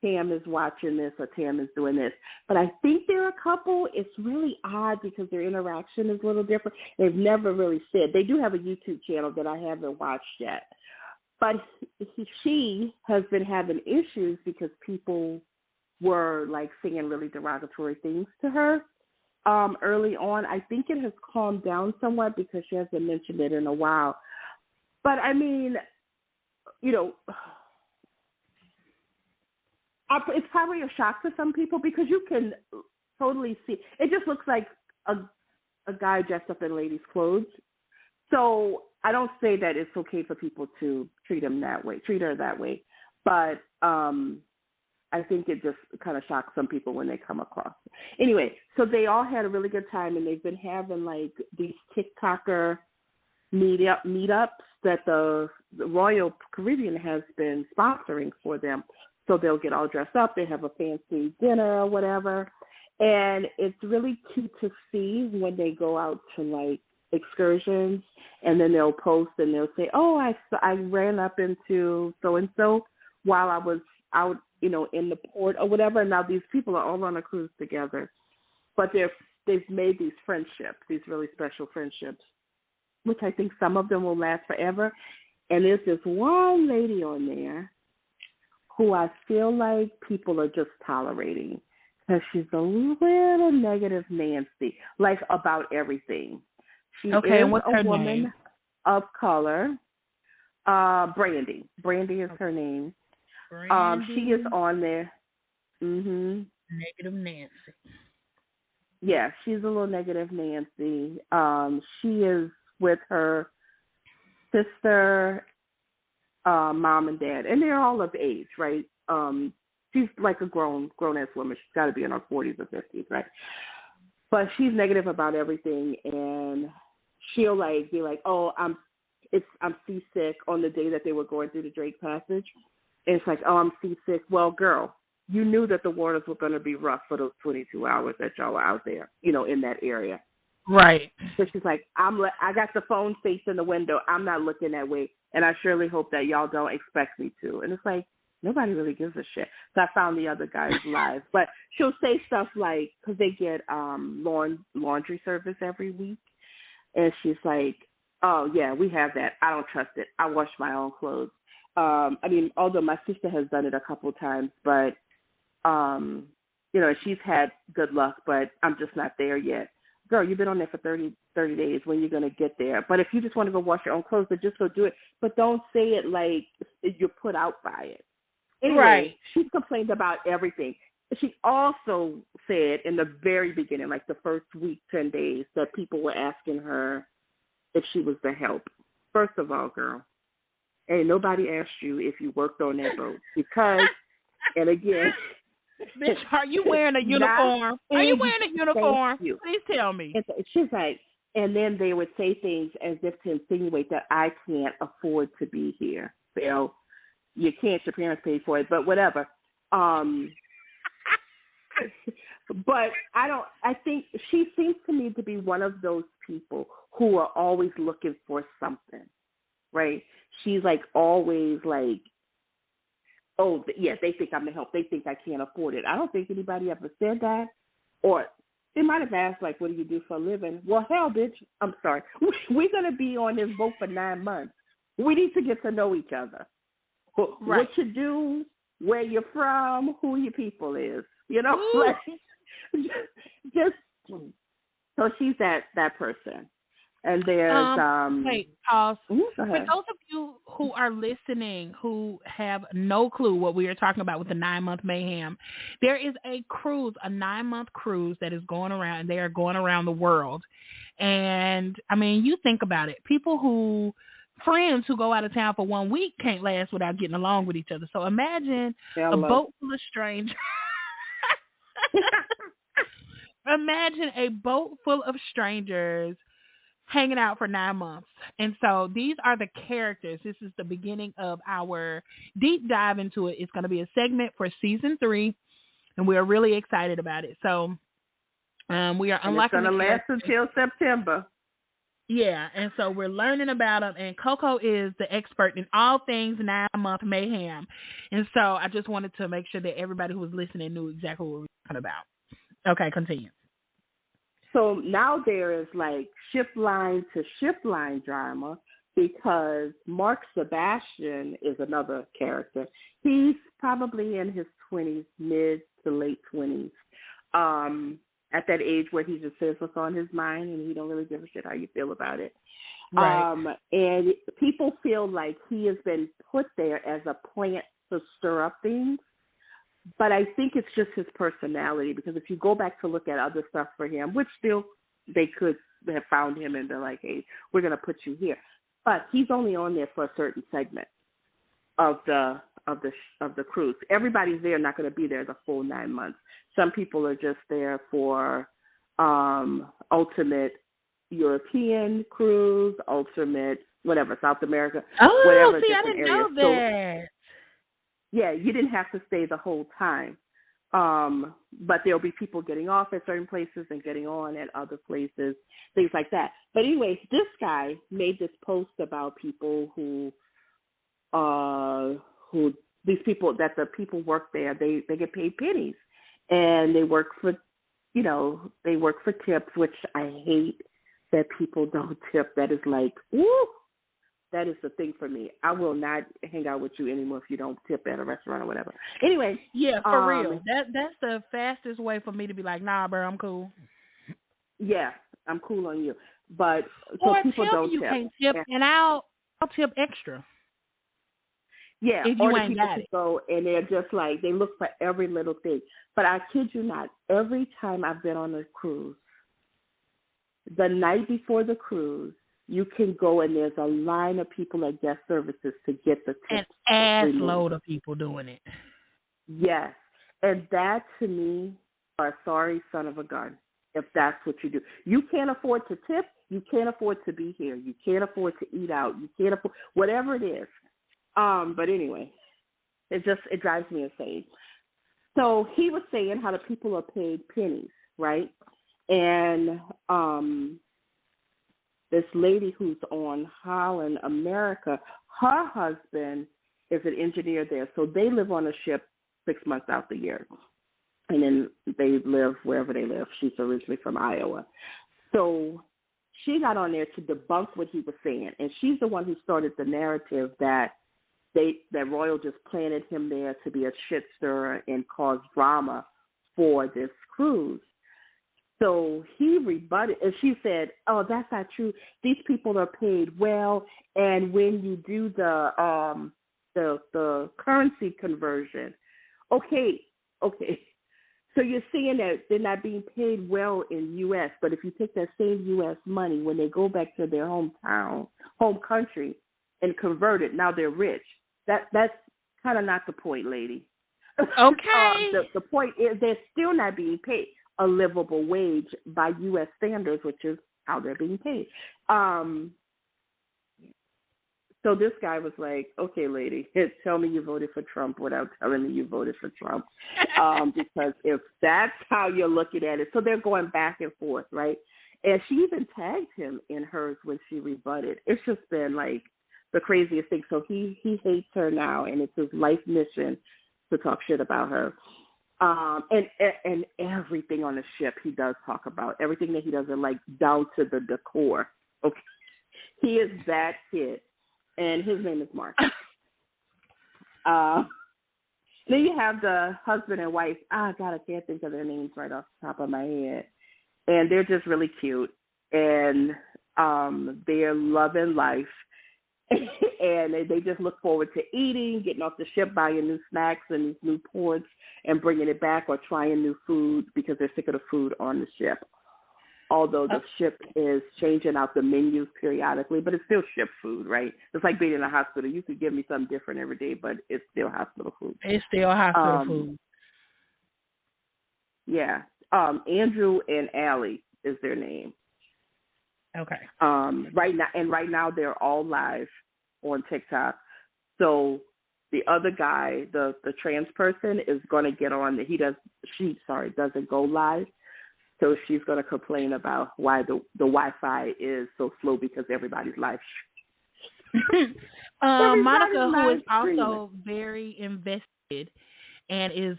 [SPEAKER 2] Tam is watching this or Tam is doing this. But I think they're a couple. It's really odd because their interaction is a little different. They've never really said. They do have a YouTube channel that I haven't watched yet. But she has been having issues because people were like saying really derogatory things to her early on. I think it has calmed down somewhat because she hasn't mentioned it in a while. But I mean, it's probably a shock to some people because you can totally see. It just looks like a guy dressed up in ladies' clothes. So I don't say that it's okay for people to treat her that way. But I think it just kind of shocks some people when they come across it. Anyway, so they all had a really good time, and they've been having like these TikToker meetups that the Royal Caribbean has been sponsoring for them. So they'll get all dressed up, they have a fancy dinner or whatever. And it's really cute to see when they go out to like excursions, and then they'll post and they'll say, oh, I ran up into so-and-so while I was out, in the port or whatever. And now these people are all on a cruise together. But they've made these friendships, these really special friendships, which I think some of them will last forever. And there's this one lady on there who I feel like people are just tolerating because she's a little negative Nancy, like about everything. She is
[SPEAKER 1] and what's her
[SPEAKER 2] woman
[SPEAKER 1] name?
[SPEAKER 2] of color. Brandy. Brandy is her name.
[SPEAKER 1] Brandy.
[SPEAKER 2] She is on there.
[SPEAKER 1] Negative Nancy.
[SPEAKER 2] Yeah, she's a little negative Nancy. She is with her sister, mom and dad, and they're all of age, right? She's like a grown-ass woman. She's got to be in her 40s or 50s, right? But she's negative about everything, and she'll like be like, "Oh, I'm seasick." On the day that they were going through the Drake Passage, and it's like, "Oh, I'm seasick." Well, girl, you knew that the waters were going to be rough for those 22 hours that y'all were out there, in that area.
[SPEAKER 1] Right.
[SPEAKER 2] So she's like, I got the phone facing the window. I'm not looking that way, and I surely hope that y'all don't expect me to. And it's like, nobody really gives a shit. So I found the other guy's live. But she'll say stuff like, because they get laundry service every week, and she's like, oh, yeah, we have that. I don't trust it. I wash my own clothes. Although my sister has done it a couple of times, but, she's had good luck, but I'm just not there yet. Girl, you've been on there for 30 days. When you're going to get there? But if you just want to go wash your own clothes, then just go do it. But don't say it like you're put out by it. Anyway,
[SPEAKER 1] right.
[SPEAKER 2] She's complained about everything. She also said in the very beginning, like the first week, 10 days, that people were asking her if she was the help. First of all, girl, ain't nobody asked you if you worked on that boat. Because, and again...
[SPEAKER 1] Bitch, are you wearing a uniform? Are you wearing a uniform? Please tell me.
[SPEAKER 2] And she's like, and then they would say things as if to insinuate that I can't afford to be here. So you can't, your parents paid for it, but whatever. But I think she seems to me to be one of those people who are always looking for something, right? She's like always like, oh, yeah, they think I'm the help. They think I can't afford it. I don't think anybody ever said that. Or they might have asked, like, what do you do for a living? Well, hell, bitch, I'm sorry. We're going to be on this boat for 9 months. We need to get to know each other.
[SPEAKER 1] Right.
[SPEAKER 2] What you do, where you're from, who your people is. Like, just so she's that person. And there's
[SPEAKER 1] wait, pause.
[SPEAKER 2] For
[SPEAKER 1] those of you who are listening who have no clue what we are talking about with the 9-month mayhem, there is a 9-month cruise that is going around, and they are going around the world. And you think about it, friends who go out of town for 1 week can't last without getting along with each other. So imagine a boat full of strangers. Imagine a boat full of strangers hanging out for 9 months. And so these are the characters. This is the beginning of our deep dive into it. It's going to be a segment for season 3, and we're really excited about it. So we are unlocking.
[SPEAKER 2] It's going to last until September.
[SPEAKER 1] Yeah, and so we're learning about them, and Coco is the expert in all things 9-month mayhem. And so I just wanted to make sure that everybody who was listening knew exactly what we were talking about. Okay, continue.
[SPEAKER 2] So now there is like ship line to ship line drama because Mark Sebastian is another character. He's probably in his 20s, mid to late 20s, at that age where he just says what's on his mind and he don't really give a shit how you feel about it.
[SPEAKER 1] Right.
[SPEAKER 2] And people feel like he has been put there as a plant to stir up things. But I think it's just his personality, because if you go back to look at other stuff for him, which still they could have found him and they're like, hey, we're going to put you here. But he's only on there for a certain segment of the cruise. Everybody's there not going to be there the full 9 months. Some people are just there for ultimate European cruise, ultimate whatever, South America, whatever.
[SPEAKER 1] See, I didn't know that.
[SPEAKER 2] So, yeah, you didn't have to stay the whole time. But there'll be people getting off at certain places and getting on at other places, things like that. But anyways, this guy made this post about people who these people, that the people work there, they get paid pennies, and they work for, they work for tips, which I hate that people don't tip. That is like, woo. That is the thing for me. I will not hang out with you anymore if you don't tip at a restaurant or whatever. Anyway.
[SPEAKER 1] Yeah, for real. That's the fastest way for me to be like, nah, bro, I'm cool.
[SPEAKER 2] Yeah, I'm cool on you. But so
[SPEAKER 1] or
[SPEAKER 2] people don't
[SPEAKER 1] you
[SPEAKER 2] tip.
[SPEAKER 1] Can't tip, and I'll tip extra.
[SPEAKER 2] Yeah,
[SPEAKER 1] if
[SPEAKER 2] or
[SPEAKER 1] you
[SPEAKER 2] the
[SPEAKER 1] ain't
[SPEAKER 2] people
[SPEAKER 1] got
[SPEAKER 2] who
[SPEAKER 1] it.
[SPEAKER 2] go and they're just like, they look for every little thing. But I kid you not, every time I've been on a cruise, the night before the cruise, you can go and there's a line of people at guest services to get the tips.
[SPEAKER 1] An ass load of people doing it.
[SPEAKER 2] Yes. And that to me are sorry son of a gun if that's what you do. You can't afford to tip. You can't afford to be here. You can't afford to eat out. You can't afford whatever it is. But anyway, it drives me insane. So he was saying how the people are paid pennies, right? And this lady who's on Holland America, her husband is an engineer there. So they live on a ship 6 months out the year. And then they live wherever they live. She's originally from Iowa. So she got on there to debunk what he was saying. And she's the one who started the narrative that Royal just planted him there to be a shit stirrer and cause drama for this cruise. So he rebutted, and she said, "Oh, that's not true. These people are paid well, and when you do the currency conversion, okay. So you're saying that they're not being paid well in U.S., but if you take that same U.S. money when they go back to their home country, and convert it, now they're rich. That's kind of not the point, lady.
[SPEAKER 1] Okay.
[SPEAKER 2] The point is they're still not being paid a livable wage by U.S. standards, which is how they're being paid. So this guy was like, okay, lady, tell me you voted for Trump without telling me you voted for Trump. Because if that's how you're looking at it, so they're going back and forth, right? And she even tagged him in hers when she rebutted. It's just been like the craziest thing. So he hates her now, and it's his life mission to talk shit about her. And everything on the ship he does talk about, everything that he doesn't like, down to the decor. Okay, he is that kid, and his name is Mark. Then you have the husband and wife. God, I can't think of their names right off the top of my head, and they're just really cute, and they're loving life. And they just look forward to eating, getting off the ship, buying new snacks and these new ports and bringing it back, or trying new food because they're sick of the food on the ship. Although the ship is changing out the menus periodically, but it's still ship food, right? It's like being in a hospital. You could give me something different every day, but it's still hospital food.
[SPEAKER 1] It's still hospital food.
[SPEAKER 2] Yeah. Andrew and Allie is their name.
[SPEAKER 1] Okay.
[SPEAKER 2] Right now they're all live on TikTok. So the other guy, the trans person, is going to get on. She doesn't go live. So she's going to complain about why the Wi-Fi is so slow because everybody's live.
[SPEAKER 1] Monica, who is also very invested and is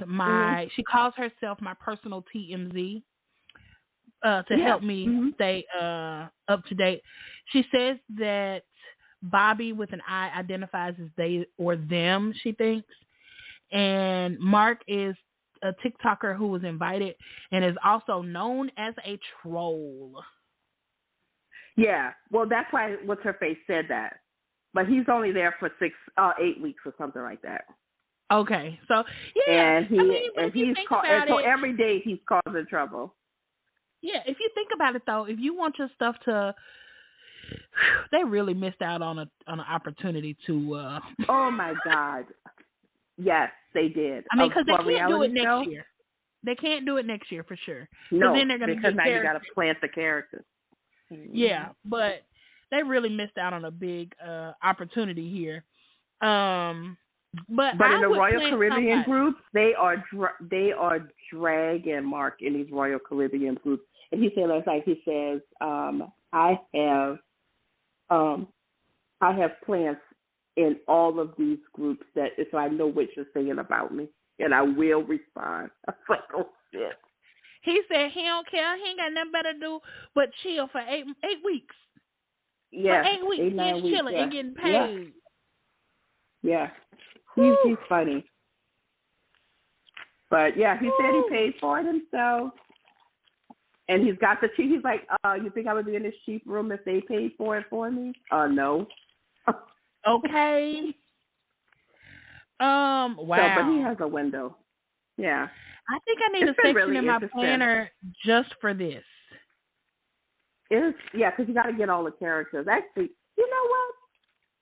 [SPEAKER 1] she calls herself my personal TMZ. To help me stay up to date. She says that Bobby with an I identifies as they or them, she thinks. And Mark is a TikToker who was invited and is also known as a troll.
[SPEAKER 2] Yeah, well, that's why What's Her Face said that. But he's only there for 8 weeks or something like that.
[SPEAKER 1] Okay, so yeah,
[SPEAKER 2] and so every day he's causing trouble.
[SPEAKER 1] Yeah, if you think about it, though, if you want your stuff to, they really missed out on an opportunity to.
[SPEAKER 2] Oh my God! Yes, they did.
[SPEAKER 1] I mean, because they can't do it next year. They can't do it next year for sure.
[SPEAKER 2] No,
[SPEAKER 1] then they're
[SPEAKER 2] because now you got to plant the characters.
[SPEAKER 1] Yeah, but they really missed out on a big opportunity here. But
[SPEAKER 2] in the Royal Caribbean groups, they are dragging Mark in these Royal Caribbean groups. And he said last night, he says, I have plants in all of these groups so I know what you're saying about me, and I will respond. I was like, oh shit.
[SPEAKER 1] He said he don't care. He ain't got nothing better to do but chill for 8 weeks.
[SPEAKER 2] Yeah,
[SPEAKER 1] for 8 weeks, he's chilling and getting paid.
[SPEAKER 2] Yeah. He's funny. But yeah, he said he paid for it himself. And he's got the cheap. He's like, you think I would be in this cheap room if they paid for it for me? No.
[SPEAKER 1] Okay. Wow.
[SPEAKER 2] So, but he has a window. Yeah.
[SPEAKER 1] I think I need a section in my planner just for this.
[SPEAKER 2] Because you got to get all the characters. Actually, you know what?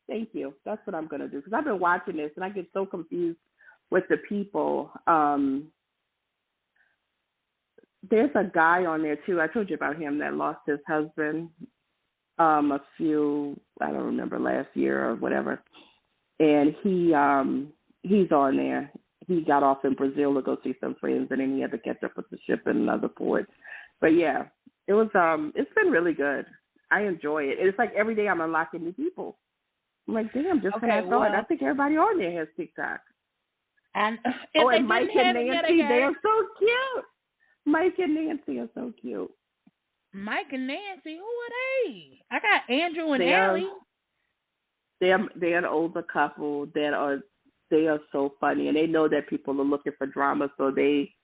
[SPEAKER 2] Thank you. That's what I'm going to do. Because I've been watching this, and I get so confused with the people. There's a guy on there, too. I told you about him that lost his husband I don't remember, last year or whatever. And he's on there. he got off in Brazil to go see some friends, and then he had to catch up with the ship in another port. But yeah, it was it's been really good. I enjoy it. It's like every day I'm unlocking new people. I'm like, damn, just when I thought, I think everybody on there has TikTok.
[SPEAKER 1] And
[SPEAKER 2] and Mike and Nancy, they are so cute. Mike and Nancy are so cute.
[SPEAKER 1] Mike and Nancy, who are they? I got Andrew and Allie.
[SPEAKER 2] They're an older couple they are so funny, and they know that people are looking for drama, so they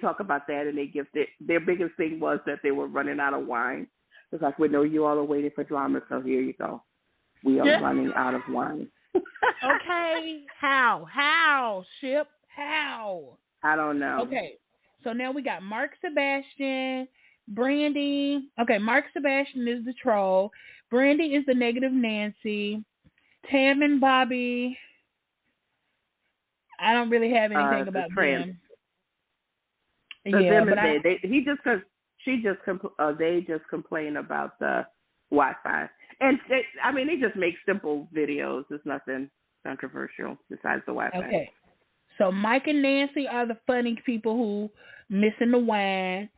[SPEAKER 2] talk about that, and they give their biggest thing was that they were running out of wine. It's like, we know you all are waiting for drama, so here you go. We are running out of wine.
[SPEAKER 1] Okay, how, Ship, how?
[SPEAKER 2] I don't know.
[SPEAKER 1] Okay, so now we got Mark Sebastian, Brandy. Okay, Mark Sebastian is the troll. Brandy is the negative Nancy. Tam and Bobby, I don't really have anything about them.
[SPEAKER 2] Yeah, but they just complain about the Wi-Fi, and they just make simple videos. There's nothing controversial besides the Wi-Fi.
[SPEAKER 1] Okay, so Mike and Nancy are the funny people who missing the wine.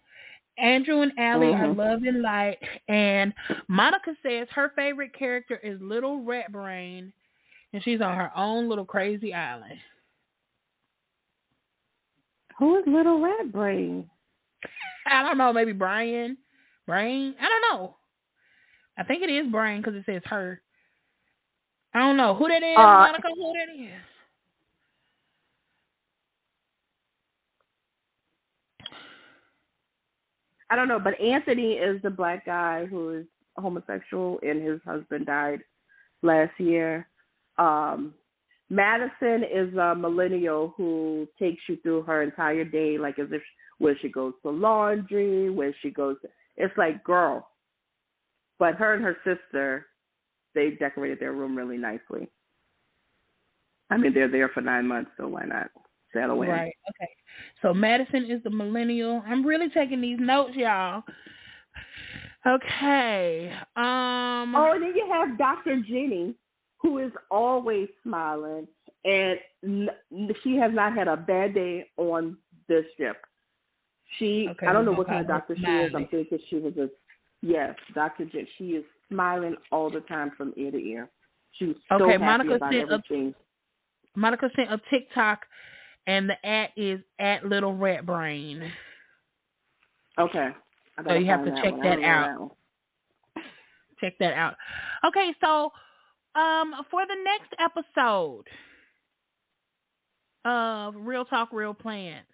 [SPEAKER 1] Andrew and Allie are love and light, and Monica says her favorite character is Little Rat Brain, and she's on her own little crazy island.
[SPEAKER 2] Who is Little Rat Brain?
[SPEAKER 1] I don't know. Maybe Brain. I don't know. I think it is Brain because it says her. I don't know who that is, Monica. Who that is?
[SPEAKER 2] I don't know, but Anthony is the black guy who is homosexual, and his husband died last year. Madison is a millennial who takes you through her entire day, like as if where she goes to laundry, where she goes. It's like, girl. But her and her sister, they decorated their room really nicely. I mean, they're there for 9 months, so why not settle in?
[SPEAKER 1] Right. Okay. So Madison is the millennial. I'm really taking these notes, y'all. Okay.
[SPEAKER 2] Oh, and then you have Dr. Jenny, who is always smiling, and she has not had a bad day on this ship. I don't know what kind of doctor she is. I'm thinking she was Dr. Jenny. She is smiling all the time from ear to ear. She's so happy about everything.
[SPEAKER 1] Monica sent a TikTok, and the @ is @LittleRatBrain.
[SPEAKER 2] Okay.
[SPEAKER 1] So you have to check that out. Check that out. Okay, so for the next episode of Real Talk, Real Plans,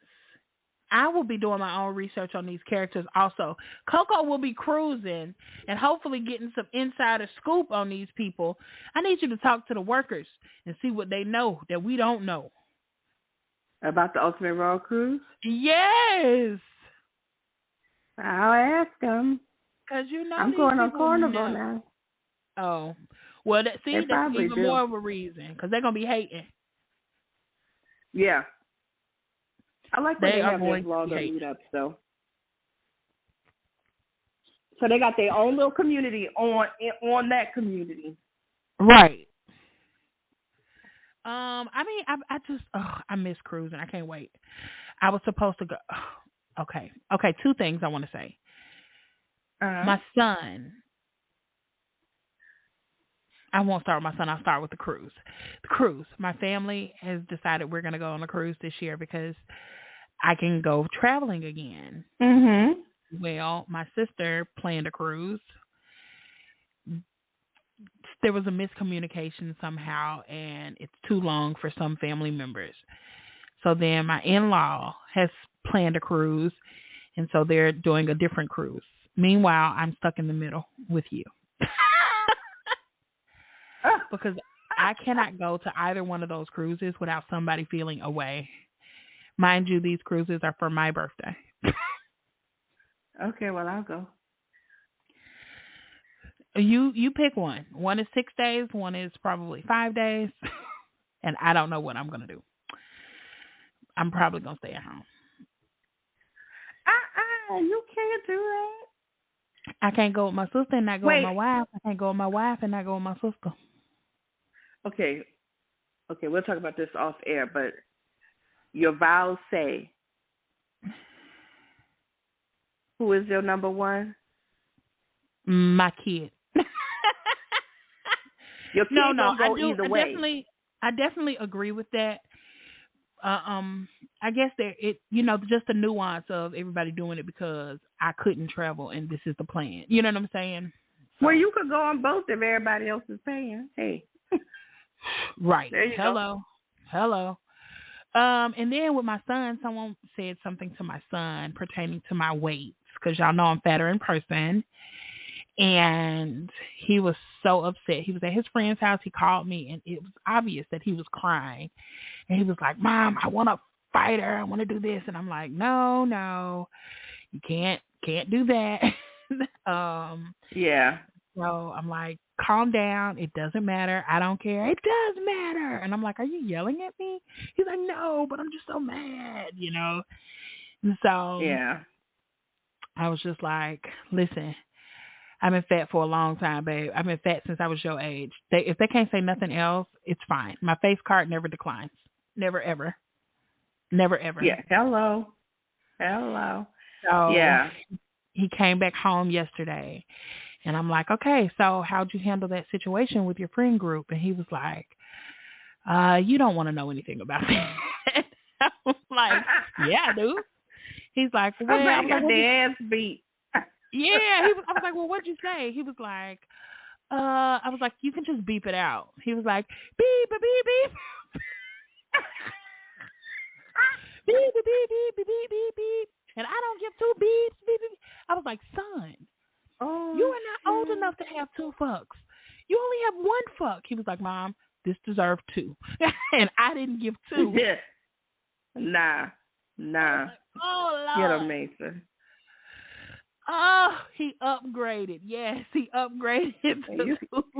[SPEAKER 1] I will be doing my own research on these characters also. Coco will be cruising and hopefully getting some insider scoop on these people. I need you to talk to the workers and see what they know that we don't know.
[SPEAKER 2] About the Ultimate Royal Cruise?
[SPEAKER 1] Yes.
[SPEAKER 2] I'll ask them.
[SPEAKER 1] Because
[SPEAKER 2] I'm going on Carnival now.
[SPEAKER 1] Oh. Well, that's even more of a reason. Because they're going to be hating.
[SPEAKER 2] Yeah. I like when they have their longer meetups, though. So they got their own little community on that community.
[SPEAKER 1] Right. I miss cruising. I can't wait. I was supposed to go. Okay. Two things I want to say. My son. I won't start with my son. I'll start with the cruise. The cruise. My family has decided we're going to go on a cruise this year because I can go traveling again.
[SPEAKER 2] Mm-hmm.
[SPEAKER 1] Well, my sister planned a cruise. There was a miscommunication somehow, and it's too long for some family members. So then my in-law has planned a cruise, and so they're doing a different cruise. Meanwhile, I'm stuck in the middle with you. Because I cannot go to either one of those cruises without somebody feeling away. Mind you, these cruises are for my birthday.
[SPEAKER 2] Okay, well, I'll go.
[SPEAKER 1] You pick one. One is 6 days. One is probably 5 days. And I don't know what I'm going to do. I'm probably going to stay at home.
[SPEAKER 2] You can't do that.
[SPEAKER 1] I can't go with my sister and not go with my wife. I can't go with my wife and not go with my sister.
[SPEAKER 2] Okay, we'll talk about this off air, but your vows say, who is your number one?
[SPEAKER 1] My kid.
[SPEAKER 2] Your kid gonna go either way.
[SPEAKER 1] I definitely agree with that. I guess just the nuance of everybody doing it because I couldn't travel and this is the plan. You know what I'm saying? So.
[SPEAKER 2] Well, you could go on both if everybody else is paying. Hey.
[SPEAKER 1] Right.
[SPEAKER 2] There you go.
[SPEAKER 1] Hello. And then with my son, someone said something to my son pertaining to my weight because y'all know I'm fatter in person. And he was so upset. He was at his friend's house. He called me, and it was obvious that he was crying. And he was like, "Mom, I want to fight her. I want to do this." And I'm like, "No, you can't do that."
[SPEAKER 2] Yeah.
[SPEAKER 1] So I'm like, "Calm down. It doesn't matter. I don't care. It does matter." And I'm like, "Are you yelling at me?" He's like, "No, but I'm just so mad, And so
[SPEAKER 2] yeah,
[SPEAKER 1] I was just like, "Listen. I've been fat for a long time, babe. I've been fat since I was your age. If they can't say nothing else, it's fine. My face card never declines. Never, ever. Never, ever."
[SPEAKER 2] Yeah. Hello.
[SPEAKER 1] So
[SPEAKER 2] yeah.
[SPEAKER 1] he came back home yesterday, and I'm like, "Okay, so how'd you handle that situation with your friend group?" And he was like, "You don't want to know anything about that." I'm like, "Yeah, I do." He's like, "Well,
[SPEAKER 2] I got their ass beat."
[SPEAKER 1] Yeah, I was like, "Well, what'd you say?" He was like, I was like, "You can just beep it out." He was like, "Beep, beep, beep, beep." Beep, beep, beep, beep, beep, beep, beep, beep. And I don't give two beeps, beep, beep. I was like, "Son, you are not old enough to have two fucks. You only have one fuck." He was like, "Mom, this deserved two." And I didn't give two.
[SPEAKER 2] Yeah. Nah.
[SPEAKER 1] Like, oh, Lord.
[SPEAKER 2] Get him, Mason.
[SPEAKER 1] Oh, he upgraded. Yes, he upgraded.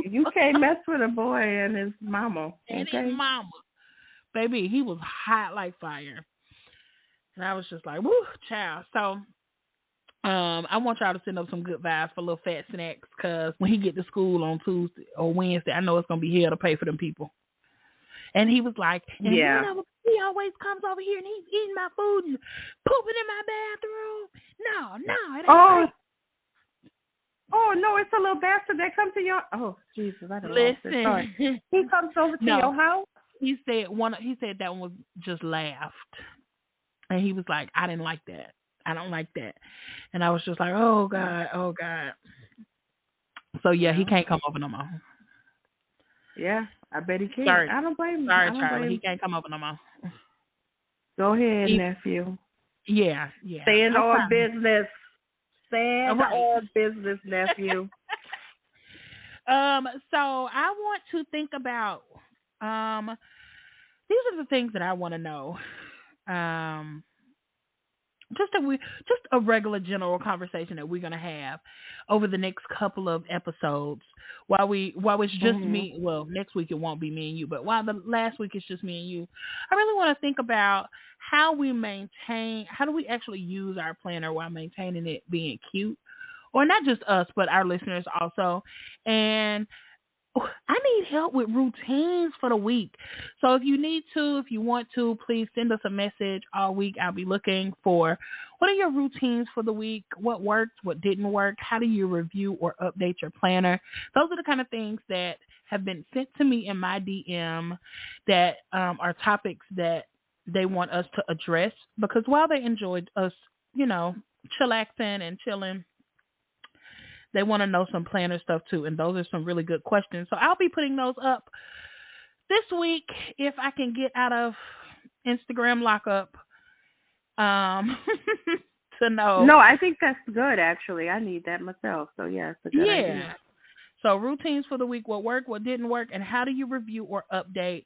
[SPEAKER 2] You can't mess with a boy and his mama.
[SPEAKER 1] And
[SPEAKER 2] okay?
[SPEAKER 1] his mama. Baby, he was hot like fire. And I was just like, woo, child. So I want y'all to send up some good vibes for little fat snacks because when he get to school on Tuesday or Wednesday, I know it's going to be hell to pay for them people. And he was like, and
[SPEAKER 2] yeah.
[SPEAKER 1] he always comes over here and he's eating my food and pooping in my bathroom. No, it ain't right.
[SPEAKER 2] Oh, no, it's a little bastard that comes to your... Oh, Jesus, I don't know.
[SPEAKER 1] Listen.
[SPEAKER 2] He comes over to your house?
[SPEAKER 1] He said that one was just laughed. And he was like, "I didn't like that. I don't like that." And I was just like, oh, God. So, yeah, he can't come over no more.
[SPEAKER 2] Yeah, I bet he can't.
[SPEAKER 1] Sorry.
[SPEAKER 2] I don't blame him.
[SPEAKER 1] Sorry, Charlie. He can't come over no more.
[SPEAKER 2] Go ahead, nephew.
[SPEAKER 1] Yeah.
[SPEAKER 2] Stand on business. Stand on business, nephew.
[SPEAKER 1] So I want to think about these are the things that I want to know. Just a regular general conversation that we're gonna have over the next couple of episodes while it's just me. Well, next week it won't be me and you, but while the last week it's just me and you, I really want to think about how do we actually use our planner while maintaining it being cute, or not just us but our listeners also. And I need help with routines for the week. So if you want to, please send us a message all week. I'll be looking for what are your routines for the week? What worked? What didn't work? How do you review or update your planner? Those are the kind of things that have been sent to me in my DM that are topics that they want us to address, because while they enjoyed us, chillaxing and chilling, they want to know some planner stuff too, and those are some really good questions. So I'll be putting those up this week if I can get out of Instagram lockup to know.
[SPEAKER 2] No, I think that's good, actually. I need that myself. So, yeah, it's a good idea.
[SPEAKER 1] So routines for the week, what worked, what didn't work, and how do you review or update?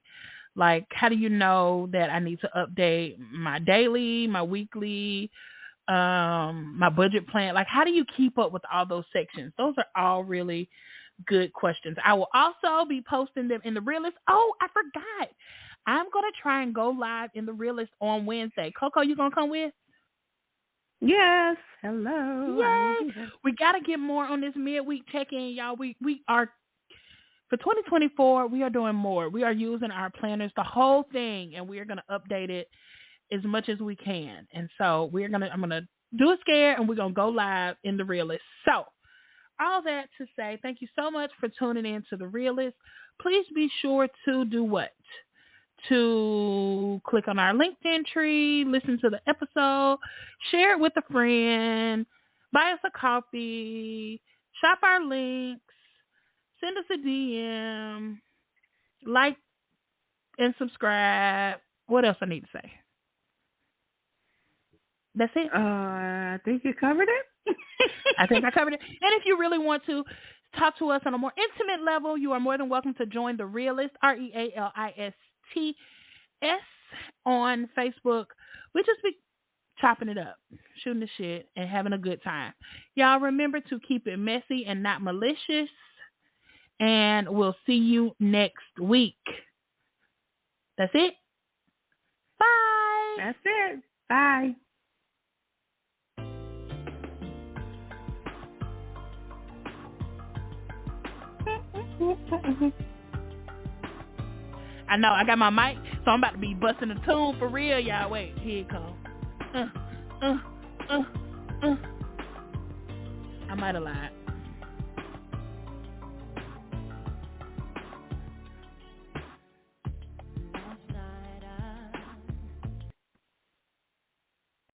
[SPEAKER 1] Like, how do you know that I need to update my daily, my weekly, my budget plan? Like, how do you keep up with all those sections? Those are all really good questions. I will also be posting them in the Realist. Oh, I forgot. I'm going to try and go live in the Realist on Wednesday. Coco, you going to come with?
[SPEAKER 2] Yes. Hello.
[SPEAKER 1] Yay. We got to get more on this midweek check-in, y'all. We are, for 2024, we are doing more. We are using our planners, the whole thing, and we are going to update it as much as we can. And so I'm gonna do a scare and we're gonna go live in The Realist. So all that to say, thank you so much for tuning in to The Realist. Please be sure to do what? To click on our LinkedIn tree, listen to the episode, share it with a friend, buy us a coffee, shop our links, send us a DM, like and subscribe. What else I need to say? That's it.
[SPEAKER 2] I think you covered it.
[SPEAKER 1] I think I covered it. And if you really want to talk to us on a more intimate level, you are more than welcome to join The Realist, REALISTS, on Facebook. We just be chopping it up, shooting the shit, and having a good time. Y'all remember to keep it messy and not malicious. And we'll see you next week. That's it. Bye.
[SPEAKER 2] That's it. Bye.
[SPEAKER 1] I know, I got my mic, so I'm about to be busting a tune for real, y'all. Wait, here it comes. I might have lied.